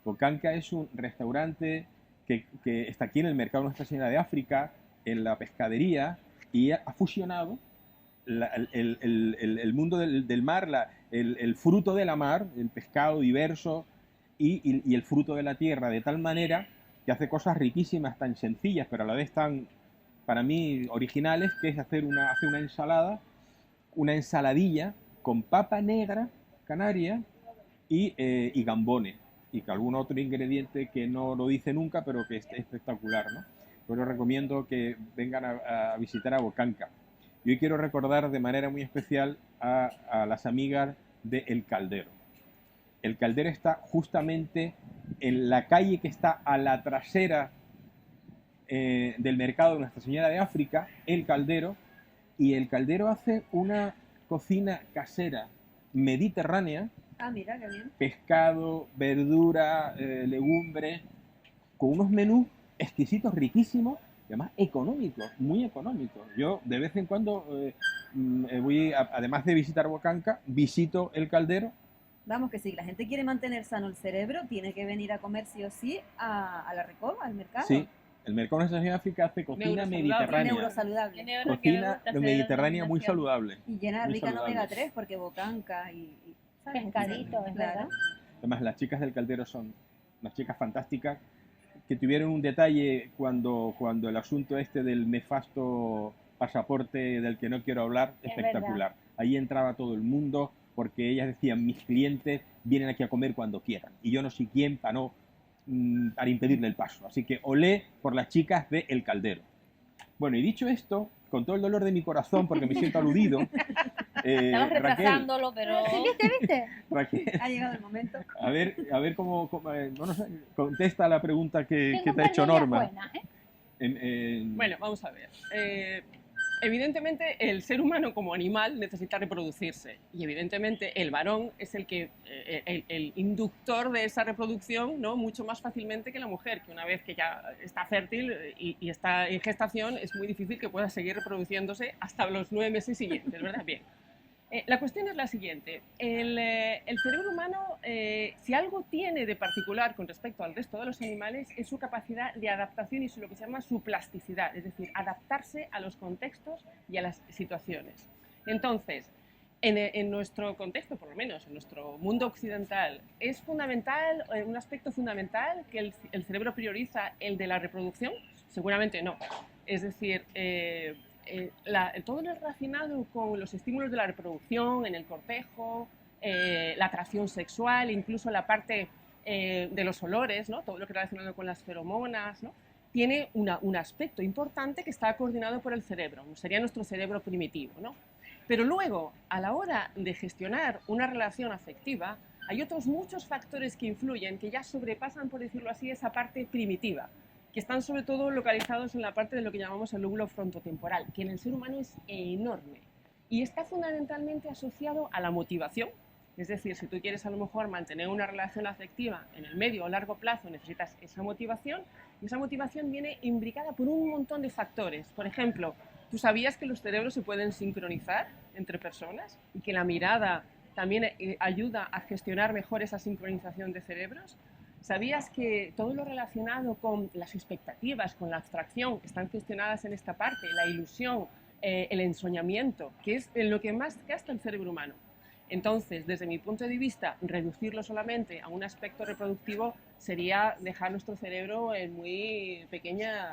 Bocanca es un restaurante que está aquí en el mercado Nuestra Señora de África, en la pescadería, y ha fusionado el mundo del mar, el fruto de la mar, el pescado diverso y el fruto de la tierra, de tal manera que hace cosas riquísimas, tan sencillas, pero a la vez tan, para mí, originales, que es hace una ensalada, una ensaladilla con papa negra canaria y gambones, y que algún otro ingrediente que no lo dice nunca, pero que es espectacular, ¿no? Yo les recomiendo que vengan a visitar a Bocanca. Y hoy quiero recordar de manera muy especial a las amigas de El Caldero. El Caldero está justamente en la calle que está a la trasera del mercado de Nuestra Señora de África, El Caldero, y El Caldero hace una cocina casera mediterránea, Ah, mira, qué bien. pescado, verdura, legumbres, con unos menús exquisitos, riquísimos, y además económicos, muy económicos. Yo de vez en cuando además de visitar Bocanca, visito El Caldero. Vamos, que si la gente quiere mantener sano el cerebro, tiene que venir a comer sí o sí a la Recoba, al mercado. Sí, el mercado de Nuestra Señora de África hace cocina mediterránea. Neurosaludable. Cocina mediterránea muy saludable. Y llena Muy rica en saludable. omega 3, porque Bocanca y ¿sabes? Pescadito, es verdad. Además, las chicas del Caldero son unas chicas fantásticas que tuvieron un detalle cuando el asunto este del nefasto pasaporte del que no quiero hablar, Es espectacular. Ahí entraba todo el mundo porque ellas decían, mis clientes vienen aquí a comer cuando quieran y yo no sé quién para impedirle el paso. Así que olé por las chicas de El Caldero. Bueno, y dicho esto, con todo el dolor de mi corazón, porque me siento aludido, Estabas Raquel, retrasándolo, pero... ¿Viste? Raquel, Ha llegado el momento. a ver cómo no sé, contesta la pregunta que Tengo te ha hecho palmillas Norma. buenas, ¿eh? Bueno, vamos a ver. Evidentemente, el ser humano como animal necesita reproducirse y evidentemente el varón es el inductor de esa reproducción, ¿no? Mucho más fácilmente que la mujer, que una vez que ya está fértil y está en gestación es muy difícil que pueda seguir reproduciéndose hasta los 9 meses siguientes, ¿verdad? Bien. La cuestión es la siguiente. El cerebro humano, si algo tiene de particular con respecto al resto de los animales, es su capacidad de adaptación y lo que se llama su plasticidad, es decir, adaptarse a los contextos y a las situaciones. Entonces, en nuestro contexto, por lo menos en nuestro mundo occidental, ¿es fundamental, un aspecto fundamental que el cerebro prioriza el de la reproducción? Seguramente no. Es decir, todo lo relacionado con los estímulos de la reproducción, en el cortejo, la atracción sexual, incluso la parte de los olores, ¿no? Todo lo que está relacionado con las feromonas, ¿no? Tiene un aspecto importante que está coordinado por el cerebro, sería nuestro cerebro primitivo, ¿no? Pero luego, a la hora de gestionar una relación afectiva, hay otros muchos factores que influyen, que ya sobrepasan, por decirlo así, esa parte primitiva, que están sobre todo localizados en la parte de lo que llamamos el lóbulo frontotemporal, que en el ser humano es enorme y está fundamentalmente asociado a la motivación. Es decir, si tú quieres a lo mejor mantener una relación afectiva en el medio o largo plazo, necesitas esa motivación, y esa motivación viene imbricada por un montón de factores. Por ejemplo, ¿tú sabías que los cerebros se pueden sincronizar entre personas y que la mirada también ayuda a gestionar mejor esa sincronización de cerebros? ¿Sabías que todo lo relacionado con las expectativas, con la abstracción, están gestionadas en esta parte? La ilusión, el ensoñamiento, que es en lo que más gasta el cerebro humano. Entonces, desde mi punto de vista, reducirlo solamente a un aspecto reproductivo sería dejar nuestro cerebro en muy pequeña...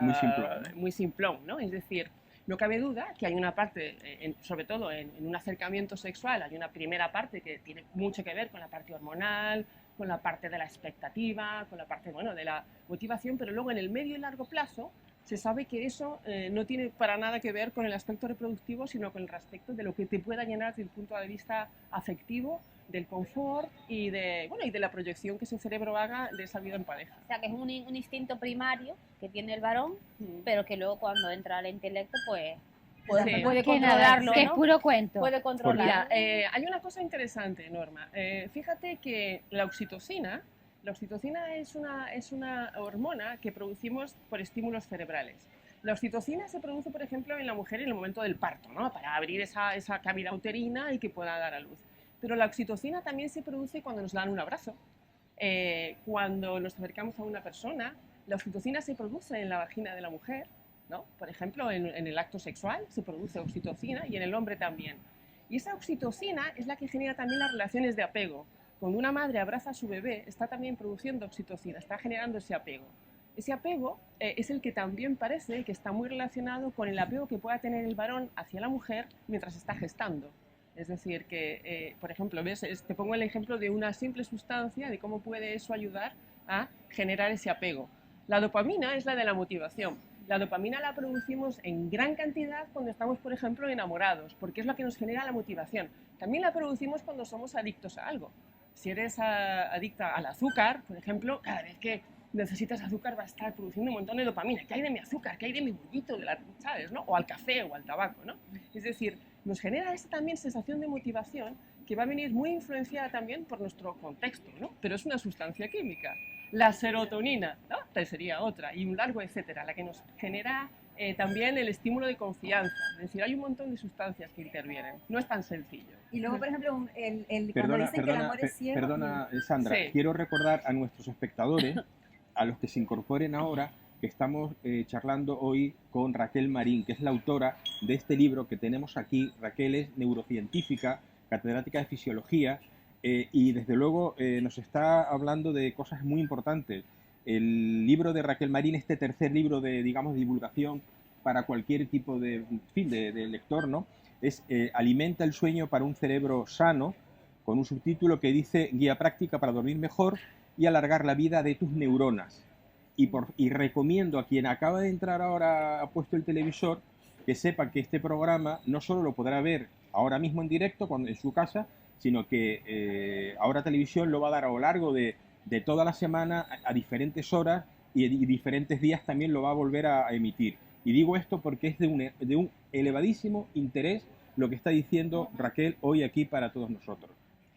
Muy simplón, ¿no? Es decir, no cabe duda que hay una parte, sobre todo en un acercamiento sexual, hay una primera parte que tiene mucho que ver con la parte hormonal, con la parte de la expectativa, con la parte, bueno, de la motivación, pero luego en el medio y largo plazo se sabe que eso no tiene para nada que ver con el aspecto reproductivo, sino con el aspecto de lo que te pueda llenar desde el punto de vista afectivo, del confort y de, bueno, y de la proyección que ese cerebro haga de esa vida en pareja. O sea, que es un instinto primario que tiene el varón, pero que luego cuando entra al intelecto, pues puede controlarlo, que es ¿no? puro cuento. Puede controlarlo. Mira, hay una cosa interesante, Norma. Fíjate que la oxitocina es una hormona que producimos por estímulos cerebrales. La oxitocina se produce, por ejemplo, en la mujer en el momento del parto, ¿no? Para abrir esa cavidad uterina y que pueda dar a luz. Pero la oxitocina también se produce cuando nos dan un abrazo, cuando nos acercamos a una persona. La oxitocina se produce en la vagina de la mujer, ¿no? Por ejemplo, en el acto sexual se produce oxitocina y en el hombre también. Y esa oxitocina es la que genera también las relaciones de apego. Cuando una madre abraza a su bebé, está también produciendo oxitocina, está generando ese apego. Ese apego es el que también parece que está muy relacionado con el apego que pueda tener el varón hacia la mujer mientras está gestando. Es decir, que, por ejemplo, ¿ves? Te pongo el ejemplo de una simple sustancia, de cómo puede eso ayudar a generar ese apego. La dopamina es la de la motivación. La dopamina la producimos en gran cantidad cuando estamos, por ejemplo, enamorados, porque es lo que nos genera la motivación. También la producimos cuando somos adictos a algo. Si eres adicta al azúcar, por ejemplo, cada vez que necesitas azúcar va a estar produciendo un montón de dopamina. ¿Qué hay de mi azúcar? ¿Qué hay de mi bullito? ¿Sabes? ¿No? O al café o al tabaco, ¿no? Es decir, nos genera esa también sensación de motivación que va a venir muy influenciada también por nuestro contexto, ¿no? Pero es una sustancia química. La serotonina, ¿no? Sería otra, y un largo etcétera, la que nos genera también el estímulo de confianza. Es decir, hay un montón de sustancias que intervienen. No es tan sencillo. Y luego, por ejemplo, cuando dicen que el amor es ciego... Perdona, Sandra, Sí. quiero recordar a nuestros espectadores, a los que se incorporen ahora, que estamos charlando hoy con Raquel Marín, que es la autora de este libro que tenemos aquí. Raquel es neurocientífica, catedrática de fisiología, y desde luego nos está hablando de cosas muy importantes. El libro de Raquel Marín, este tercer libro de, digamos, divulgación para cualquier tipo de lector, ¿no? Es Alimenta el sueño para un cerebro sano, con un subtítulo que dice Guía práctica para dormir mejor y alargar la vida de tus neuronas. Y recomiendo a quien acaba de entrar ahora, ha puesto el televisor, que sepa que este programa no solo lo podrá ver ahora mismo en directo en su casa, sino que Ahora Televisión lo va a dar a lo largo de toda la semana a diferentes horas y diferentes días también lo va a volver a emitir. Y digo esto porque es de un elevadísimo interés lo que está diciendo Raquel hoy aquí para todos nosotros.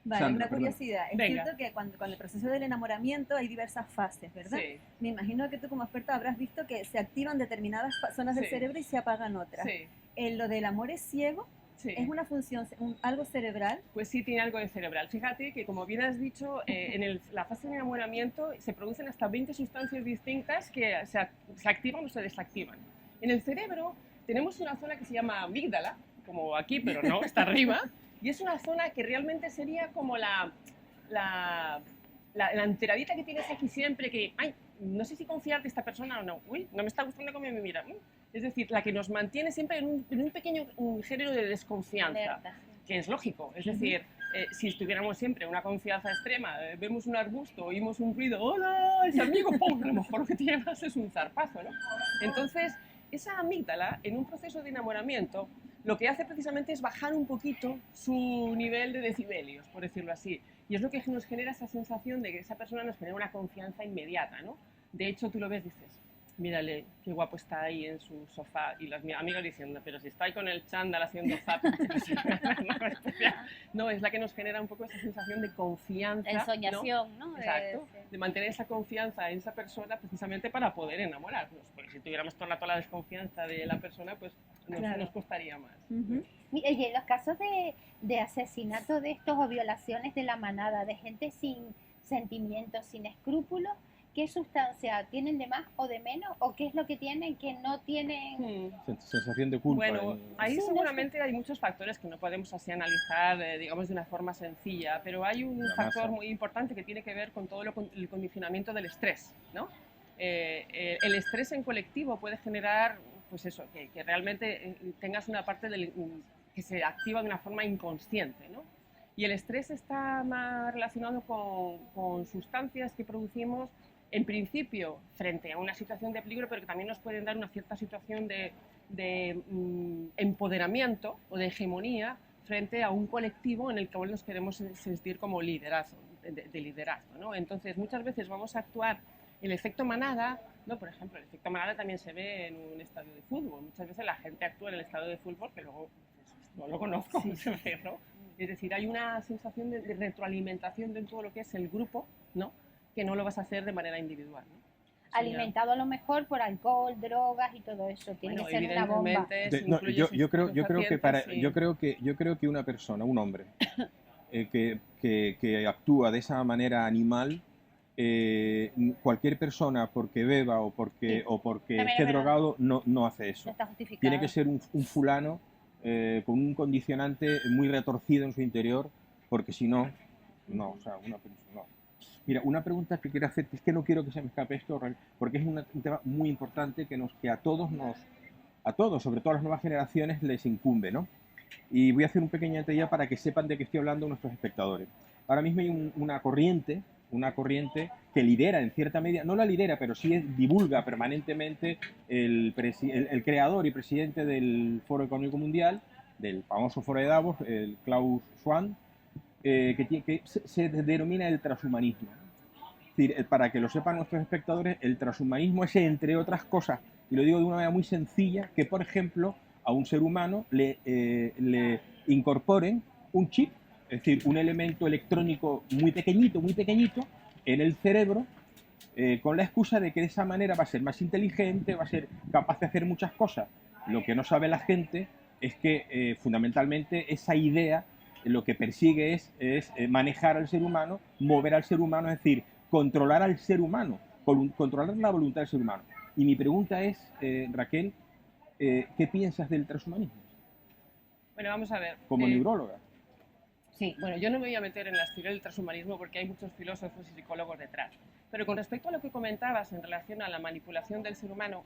Vale, Sandra, una curiosidad. Es Venga. cierto que cuando el proceso del enamoramiento hay diversas fases, ¿verdad? Sí. Me imagino que tú como experta habrás visto que se activan determinadas zonas del Sí. cerebro y se apagan otras. Sí, Lo del amor es ciego, sí. es una función, algo cerebral. Pues sí, tiene algo de cerebral. Fíjate que, como bien has dicho, en la fase de enamoramiento se producen hasta 20 sustancias distintas que se activan o se desactivan. En el cerebro tenemos una zona que se llama amígdala, como aquí, pero no, está arriba, y es una zona que realmente sería como la enteradita que tienes aquí siempre, que, ay, no sé si confiar de esta persona o no, uy, no me está gustando cómo me mira. Es decir, la que nos mantiene siempre en un pequeño género de desconfianza, Alerta, sí. que es lógico. Es decir, si estuviéramos siempre en una confianza extrema, vemos un arbusto, oímos un ruido, ¡hola! Ese amigo, ¡pum! A lo mejor lo que tiene más es un zarpazo, ¿no? Entonces, esa amígdala, en un proceso de enamoramiento, lo que hace precisamente es bajar un poquito su nivel de decibelios, por decirlo así. Y es lo que nos genera esa sensación de que esa persona nos genera una confianza inmediata, ¿no? De hecho, tú lo ves, dices, mírale, qué guapo está ahí en su sofá. Y las amigas diciendo, pero si está ahí con el chándal haciendo zapping. No, es la que nos genera un poco esa sensación de confianza. Ensoñación, ¿no? Exacto. De mantener esa confianza en esa persona precisamente para poder enamorarnos. Porque si tuviéramos toda la desconfianza de la persona, pues nos costaría más. Mira, y en los casos de asesinato de estos o violaciones de la manada, de gente sin sentimientos, sin escrúpulos, ¿qué sustancia tienen de más o de menos? ¿O qué es lo que tienen que no tienen? Sensación de culpa. Bueno, ahí Sí, seguramente hay muchos factores que no podemos así analizar, digamos, de una forma sencilla, pero hay un factor muy importante que tiene que ver con todo el condicionamiento del estrés, ¿no? El estrés en colectivo puede generar, pues eso, que realmente tengas una parte que se activa de una forma inconsciente, ¿no? Y el estrés está más relacionado con sustancias que producimos en principio frente a una situación de peligro, pero que también nos pueden dar una cierta situación de empoderamiento o de hegemonía frente a un colectivo en el que nos queremos sentir como liderazgo, de liderazgo, ¿no? Entonces, muchas veces vamos a actuar el efecto manada, ¿no? Por ejemplo, el efecto manada también se ve en un estadio de fútbol. Muchas veces la gente actúa en el estadio de fútbol que luego pues, no lo conozco, sí, sí, sí. ¿No? Es decir, hay una sensación de retroalimentación dentro de lo que es el grupo, ¿no? Que no lo vas a hacer de manera individual, ¿no? Alimentado a lo mejor por alcohol, drogas y todo eso. Tiene que ser una bomba. Yo creo que una persona, un hombre, que actúa de esa manera animal, cualquier persona porque beba o porque esté drogado no hace eso. No está justificado. Tiene que ser un fulano con un condicionante muy retorcido en su interior, porque si no, o sea, una persona, no. Mira, una pregunta que quiero hacer, es que no quiero que se me escape esto, porque es un tema muy importante que a todos, sobre todo a las nuevas generaciones, les incumbe, ¿no? Y voy a hacer un pequeño detalle para que sepan de qué estoy hablando nuestros espectadores. Ahora mismo hay una corriente que lidera en cierta medida, no la lidera, pero sí divulga permanentemente el creador y presidente del Foro Económico Mundial, del famoso Foro de Davos, el Klaus Schwab, que se denomina el transhumanismo. Es decir, para que lo sepan nuestros espectadores, el transhumanismo es, entre otras cosas, y lo digo de una manera muy sencilla, que por ejemplo a un ser humano le incorporen un chip, es decir, un elemento electrónico muy pequeñito, en el cerebro, con la excusa de que de esa manera va a ser más inteligente, va a ser capaz de hacer muchas cosas. Lo que no sabe la gente es que fundamentalmente esa idea lo que persigue es manejar al ser humano, mover al ser humano, es decir, controlar al ser humano, controlar la voluntad del ser humano. Y mi pregunta es, Raquel, ¿qué piensas del transhumanismo? Bueno, vamos a ver. Como neuróloga. Sí, bueno, yo no me voy a meter en la teoría del transhumanismo porque hay muchos filósofos y psicólogos detrás. Pero con respecto a lo que comentabas en relación a la manipulación del ser humano,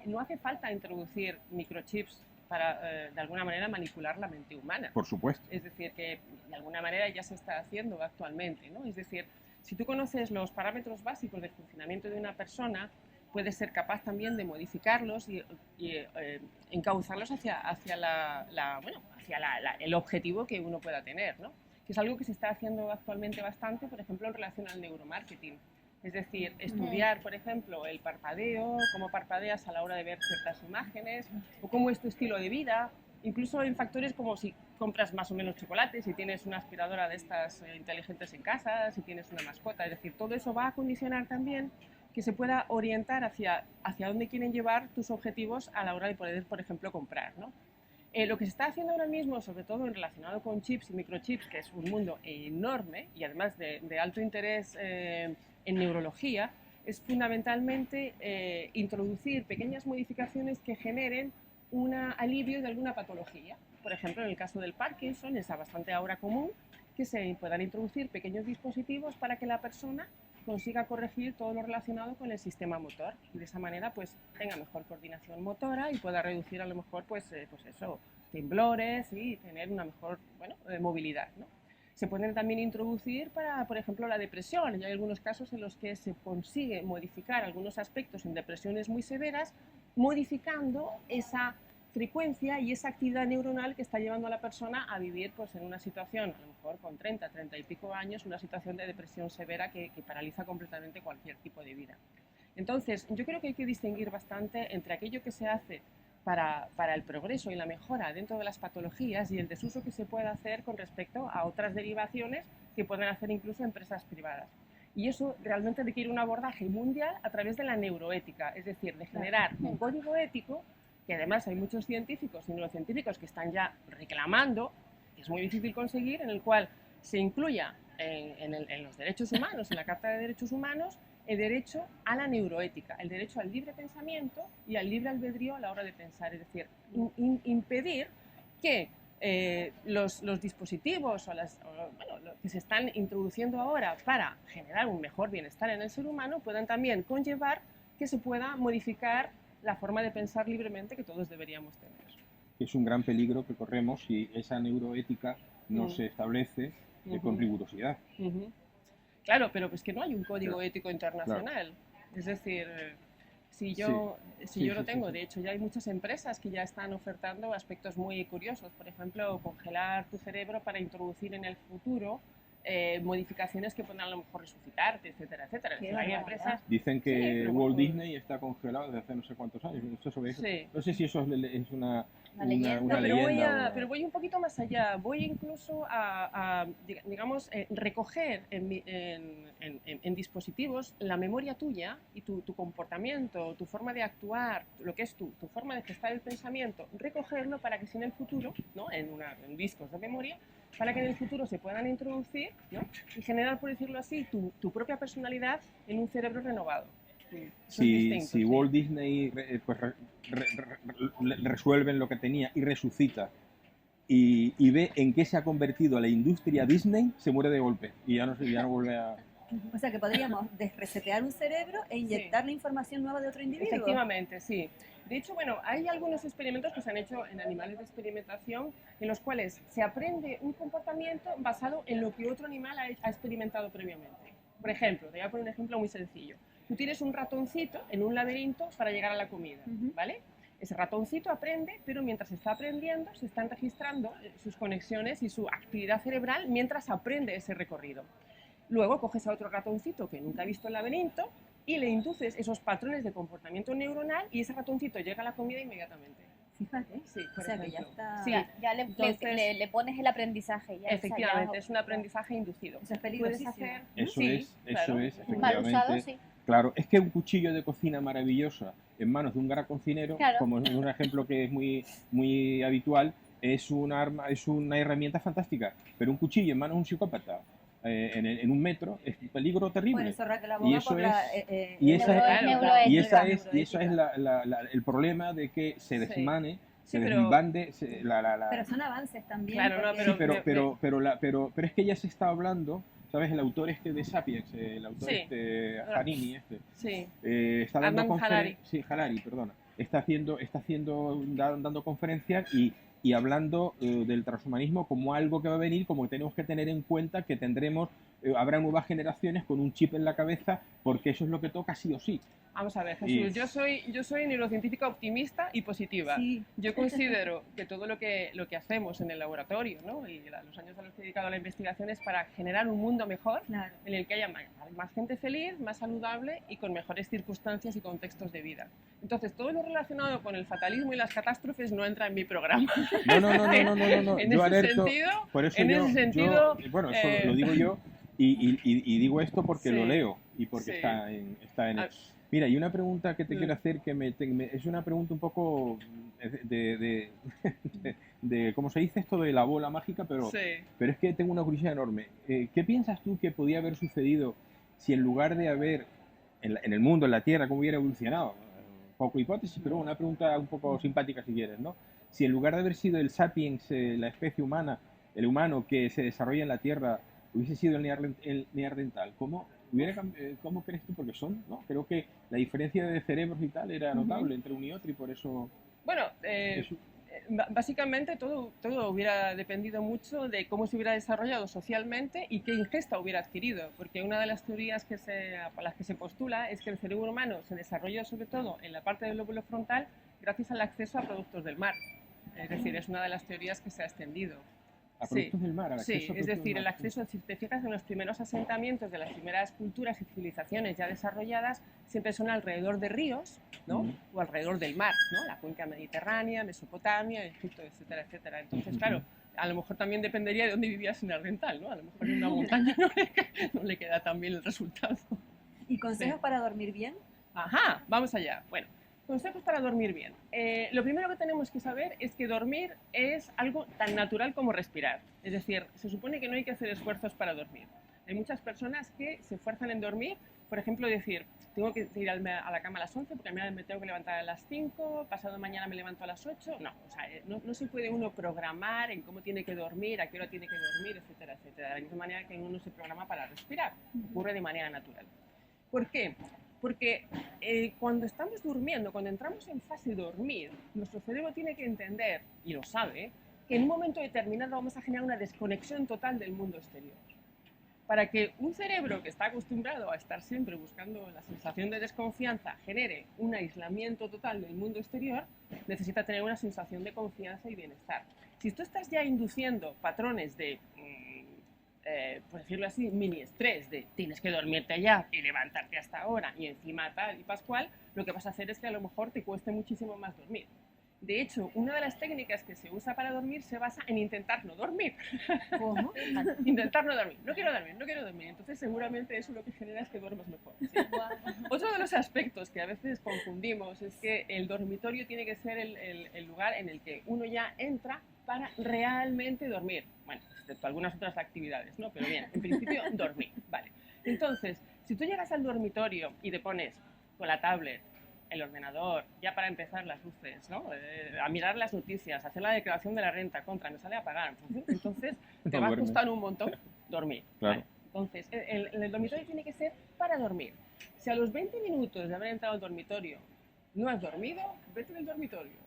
no hace falta introducir microchips para, de alguna manera, manipular la mente humana. Por supuesto. Es decir, que de alguna manera ya se está haciendo actualmente, ¿no? Es decir, si tú conoces los parámetros básicos de funcionamiento de una persona, puedes ser capaz también de modificarlos y encauzarlos hacia el objetivo que uno pueda tener, ¿no? Que es algo que se está haciendo actualmente bastante, por ejemplo, en relación al neuromarketing. Es decir, estudiar, por ejemplo, el parpadeo, cómo parpadeas a la hora de ver ciertas imágenes, o cómo es tu estilo de vida, incluso en factores como si compras más o menos chocolate, si tienes una aspiradora de estas inteligentes en casa, si tienes una mascota. Es decir, todo eso va a condicionar también que se pueda orientar hacia dónde quieren llevar tus objetivos a la hora de poder, por ejemplo, comprar, ¿no? Lo que se está haciendo ahora mismo, sobre todo relacionado con chips y microchips, que es un mundo enorme y además de alto interés en neurología, es fundamentalmente introducir pequeñas modificaciones que generen un alivio de alguna patología. Por ejemplo, en el caso del Parkinson, es bastante ahora común que se puedan introducir pequeños dispositivos para que la persona consiga corregir todo lo relacionado con el sistema motor y de esa manera pues tenga mejor coordinación motora y pueda reducir a lo mejor pues eso, temblores y tener una mejor movilidad, ¿no? Se pueden también introducir para, por ejemplo, la depresión. Y hay algunos casos en los que se consigue modificar algunos aspectos en depresiones muy severas, modificando esa frecuencia y esa actividad neuronal que está llevando a la persona a vivir pues, en una situación, a lo mejor con 30 y pico años, una situación de depresión severa que paraliza completamente cualquier tipo de vida. Entonces, yo creo que hay que distinguir bastante entre aquello que se hace para el progreso y la mejora dentro de las patologías y el desuso que se puede hacer con respecto a otras derivaciones que pueden hacer incluso empresas privadas. Y eso realmente requiere un abordaje mundial a través de la neuroética, es decir, de generar un código ético que además hay muchos científicos y neurocientíficos que están ya reclamando, que es muy difícil conseguir, en el cual se incluya en los derechos humanos, en la Carta de Derechos Humanos, el derecho a la neuroética, el derecho al libre pensamiento y al libre albedrío a la hora de pensar, es decir, impedir que los dispositivos lo que se están introduciendo ahora para generar un mejor bienestar en el ser humano puedan también conllevar que se pueda modificar la forma de pensar libremente que todos deberíamos tener. Es un gran peligro que corremos si esa neuroética no se establece con rigurosidad. Claro, pero es que no hay un código ético internacional. Es decir, si yo lo tengo, de hecho ya hay muchas empresas que ya están ofertando aspectos muy curiosos, por ejemplo, congelar tu cerebro para introducir en el futuro modificaciones que puedan a lo mejor resucitarte, etcétera, etcétera. Hay empresas... Dicen que Walt Disney está congelado desde hace no sé cuántos años. No sé si eso es una leyenda. Pero voy un poquito más allá. Voy incluso a digamos, recoger en dispositivos la memoria tuya y tu comportamiento, tu forma de actuar, lo que es tu forma de gestar el pensamiento, recogerlo para que si en el futuro, ¿no? en discos de memoria, para que en el futuro se puedan introducir, ¿no? y generar, por decirlo así, tu propia personalidad en un cerebro renovado. Si Walt Disney resuelven lo que tenía y resucita y ve en qué se ha convertido la industria Disney, se muere de golpe y ya no vuelve a... O sea que podríamos resetear un cerebro e inyectarle información nueva de otro individuo. Efectivamente, sí. De hecho, bueno, hay algunos experimentos que se han hecho en animales de experimentación en los cuales se aprende un comportamiento basado en lo que otro animal ha experimentado previamente. Por ejemplo, te voy a poner un ejemplo muy sencillo. Tú tienes un ratoncito en un laberinto para llegar a la comida, ¿vale? Ese ratoncito aprende, pero mientras está aprendiendo se están registrando sus conexiones y su actividad cerebral mientras aprende ese recorrido. Luego coges a otro ratoncito que nunca ha visto el laberinto y le induces esos patrones de comportamiento neuronal y ese ratoncito llega a la comida inmediatamente. Fíjate, sí, o sea que ya está... Sí, ya le pones el aprendizaje. Ya efectivamente, es un aprendizaje inducido. Eso es peligrosísimo. Eso es, efectivamente. Mal usado, sí. Claro, es que un cuchillo de cocina maravillosa en manos de un gran cocinero, Claro. como es un ejemplo que es muy habitual, es una herramienta fantástica. Pero un cuchillo en manos de un psicópata en un metro es un peligro terrible. Bueno, eso Raquel y eso por es el problema de que se desmane, se pero, desbande pero son avances también. Claro, pero es que ya se está hablando, ¿sabes? El autor de Sapiens, el autor Harari, está dando conferencias. Sí, Harari, perdona. Está dando conferencias y hablando del transhumanismo como algo que va a venir, como que tenemos que tener en cuenta que habrá nuevas generaciones con un chip en la cabeza, porque eso es lo que toca sí o sí. Vamos a ver, Jesús, yo soy neurocientífica optimista y positiva. Sí. Yo considero que todo lo que hacemos en el laboratorio, ¿no? y los años a los que he dedicado a la investigación es para generar un mundo mejor, claro, en el que haya más gente feliz, más saludable y con mejores circunstancias y contextos de vida. Entonces, todo lo relacionado con el fatalismo y las catástrofes no entra en mi programa. No. En Yo ese alerto, sentido, por eso bueno, eso lo digo yo y digo esto porque lo leo y porque está en el... Mira, y una pregunta que te quiero hacer es una pregunta un poco de ¿cómo se dice esto de la bola mágica? Pero es que tengo una curiosidad enorme. ¿Qué piensas tú que podía haber sucedido si en lugar de haber en el mundo, en la Tierra, cómo hubiera evolucionado? Poco hipótesis, pero una pregunta un poco simpática si quieres, ¿no? Si en lugar de haber sido el sapiens, la especie humana, el humano que se desarrolla en la Tierra, hubiese sido el neandertal, ¿cómo crees tú? Porque ¿no? Creo que la diferencia de cerebros y tal era notable entre uno y otro y por eso... Bueno, básicamente todo hubiera dependido mucho de cómo se hubiera desarrollado socialmente y qué ingesta hubiera adquirido, porque una de las teorías por las que se postula es que el cerebro humano se desarrolló sobre todo en la parte del lóbulo frontal gracias al acceso a productos del mar. Es decir, es una de las teorías que se ha extendido. A productos del mar, es decir, el acceso, si te fijas en los primeros asentamientos de las primeras culturas y civilizaciones ya desarrolladas, siempre son alrededor de ríos, ¿no? O alrededor del mar, ¿no? La cuenca mediterránea, Mesopotamia, Egipto, etcétera, etcétera. Entonces, claro, a lo mejor también dependería de dónde vivías en Ardental, ¿no? A lo mejor en una montaña no le queda tan bien el resultado. ¿Y consejos para dormir bien? Ajá, vamos allá. Bueno, consejos para dormir bien. Lo primero que tenemos que saber es que dormir es algo tan natural como respirar. Es decir, se supone que no hay que hacer esfuerzos para dormir. Hay muchas personas que se esfuerzan en dormir, por ejemplo, decir, tengo que ir a la cama a las 11 porque mañana me tengo que levantar a las 5, pasado mañana me levanto a las 8. No, o sea, no se puede uno programar en cómo tiene que dormir, a qué hora tiene que dormir, etcétera, etcétera. De la misma manera que uno se programa para respirar, ocurre de manera natural. ¿Por qué? Porque cuando estamos durmiendo, cuando entramos en fase de dormir, nuestro cerebro tiene que entender, y lo sabe, que en un momento determinado vamos a generar una desconexión total del mundo exterior. Para que un cerebro que está acostumbrado a estar siempre buscando la sensación de desconfianza genere un aislamiento total del mundo exterior, necesita tener una sensación de confianza y bienestar. Si tú estás ya induciendo patrones de, por decirlo así, mini estrés, de tienes que dormirte ya y levantarte hasta ahora y encima tal y pascual, lo que vas a hacer es que a lo mejor te cueste muchísimo más dormir. De hecho, una de las técnicas que se usa para dormir se basa en intentar no dormir. ¿Cómo? Intentar no dormir. No quiero dormir, no quiero dormir. Entonces, seguramente eso lo que genera es que duermas mejor. ¿Sí? Otro de los aspectos que a veces confundimos es que el dormitorio tiene que ser el lugar en el que uno ya entra para realmente dormir. Bueno, excepto algunas otras actividades, ¿no? Pero bien, en principio, dormir. Vale. Entonces, si tú llegas al dormitorio y te pones con la tablet, el ordenador, ya para empezar las luces, ¿no? A mirar las noticias, hacer la declaración de la renta, contra, me sale a pagar. Entonces, te va a costar un montón dormir. Claro. ¿Vale? Entonces, el dormitorio tiene que ser para dormir. Si a los 20 minutos de haber entrado al dormitorio no has dormido, vete del dormitorio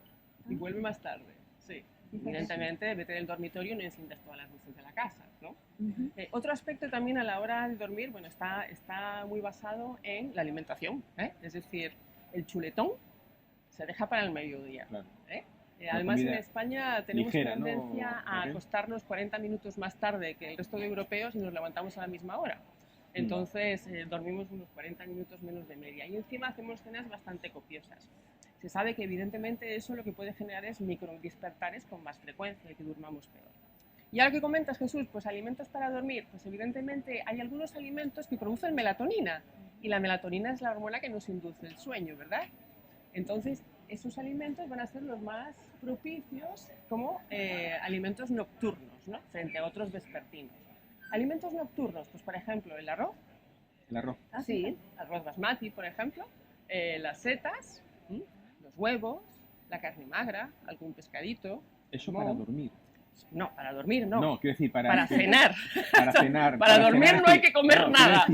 y vuelve más tarde. Sí. Evidentemente, vete del dormitorio y no enciendas todas las luces de la casa, ¿no? Otro aspecto también a la hora de dormir, bueno, está muy basado en la alimentación, ¿eh? Es decir, el chuletón se deja para el mediodía. Claro. Además, en España tenemos ligera, tendencia ¿no? a acostarnos 40 minutos más tarde que el resto de europeos y nos levantamos a la misma hora. Entonces, dormimos unos 40 minutos menos de media. Y encima hacemos cenas bastante copiosas. Se sabe que, evidentemente, eso lo que puede generar es microdespertares con más frecuencia y que durmamos peor. Y ahora que comentas, Jesús, pues alimentos para dormir, pues evidentemente hay algunos alimentos que producen melatonina. Y la melatonina es la hormona que nos induce el sueño, ¿verdad? Entonces, esos alimentos van a ser los más propicios como alimentos nocturnos, ¿no? Frente a otros vespertinos. Alimentos nocturnos, pues por ejemplo, el arroz. El arroz. Sí, arroz basmati, por ejemplo. Las setas, los huevos, la carne magra, algún pescadito. Eso para dormir. No, para dormir no. No, quiero decir, para cenar. Para cenar. Para dormir cenar, no hay que comer nada.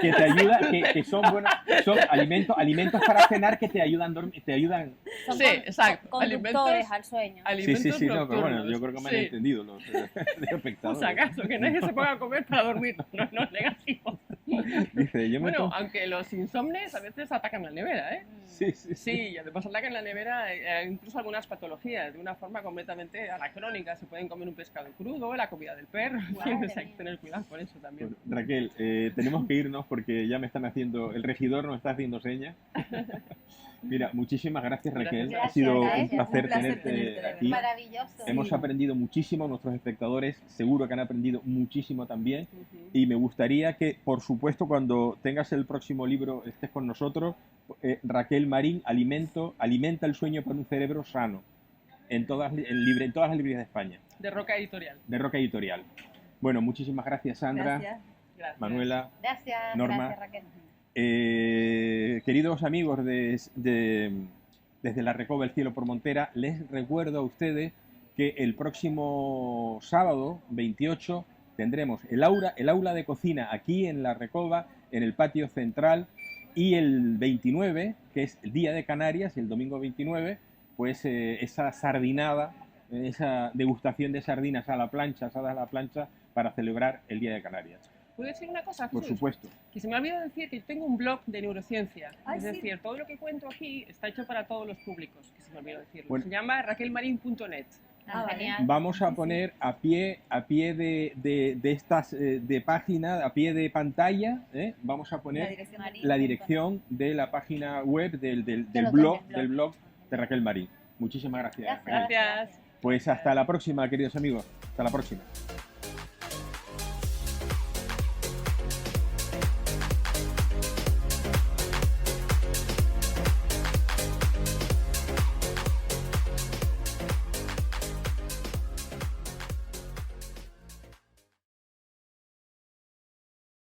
Que te ayuda, que son buenos, son alimentos para cenar que te ayudan te ayudan. Son Sí, exacto. conductores al sueño. Alimentos Sí, no, pero bueno, nocturnos. yo creo que me han Sí. entendido los espectadores. Por si acaso, que nadie se ponga a comer para dormir. No es negativo. Dice, yo me Bueno, to- aunque los insomnes a veces atacan la nevera, ¿eh? Sí. Sí, y además atacan la nevera incluso algunas patologías de una forma completamente anacrónica. Se pueden comer un pescado crudo, la comida del perro. Tienes hay que tener cuidado con eso también. Bueno, Raquel, tenemos que irnos porque ya me están haciendo, el regidor nos está haciendo señas. Mira, muchísimas gracias, Raquel. Gracias. Ha sido Gracias, un placer un placer tenerte tenerte, de aquí. Maravilloso. Hemos aprendido muchísimo, nuestros espectadores seguro que han aprendido muchísimo también. Y me gustaría que, por supuesto, cuando tengas el próximo libro, estés con nosotros. Raquel Marín, Alimenta el sueño para un cerebro sano. En todas las librerías de España, De Roca Editorial. de Roca Editorial. Bueno, muchísimas gracias, Sandra, Gracias. Gracias. Manuela, Gracias. Norma. Gracias, Raquel. Queridos amigos desde la Recoba del Cielo por Montera, les recuerdo a ustedes que el próximo sábado 28 tendremos el aula de cocina aquí en la Recoba, en el patio central, y el 29, que es el Día de Canarias, el domingo 29, pues esa sardinada, esa degustación de sardinas asadas a la plancha para celebrar el Día de Canarias. ¿Puedo decir una cosa, Jesús? Por supuesto. Que se me ha olvidado decir que tengo un blog de neurociencia. Ay, Es sí. decir, todo lo que cuento aquí está hecho para todos los públicos, que se me olvidó decirlo. Bueno. Se llama raquelmarin.net. Vale. Genial. Vamos a poner a pie de estas de página, a pie de pantalla, vamos a La poner dirección de- la dirección de la página web del lo blog tengo, del blog de Raquel Marín. Muchísimas gracias. Gracias. Gracias. Pues hasta la próxima, queridos amigos. Hasta la próxima.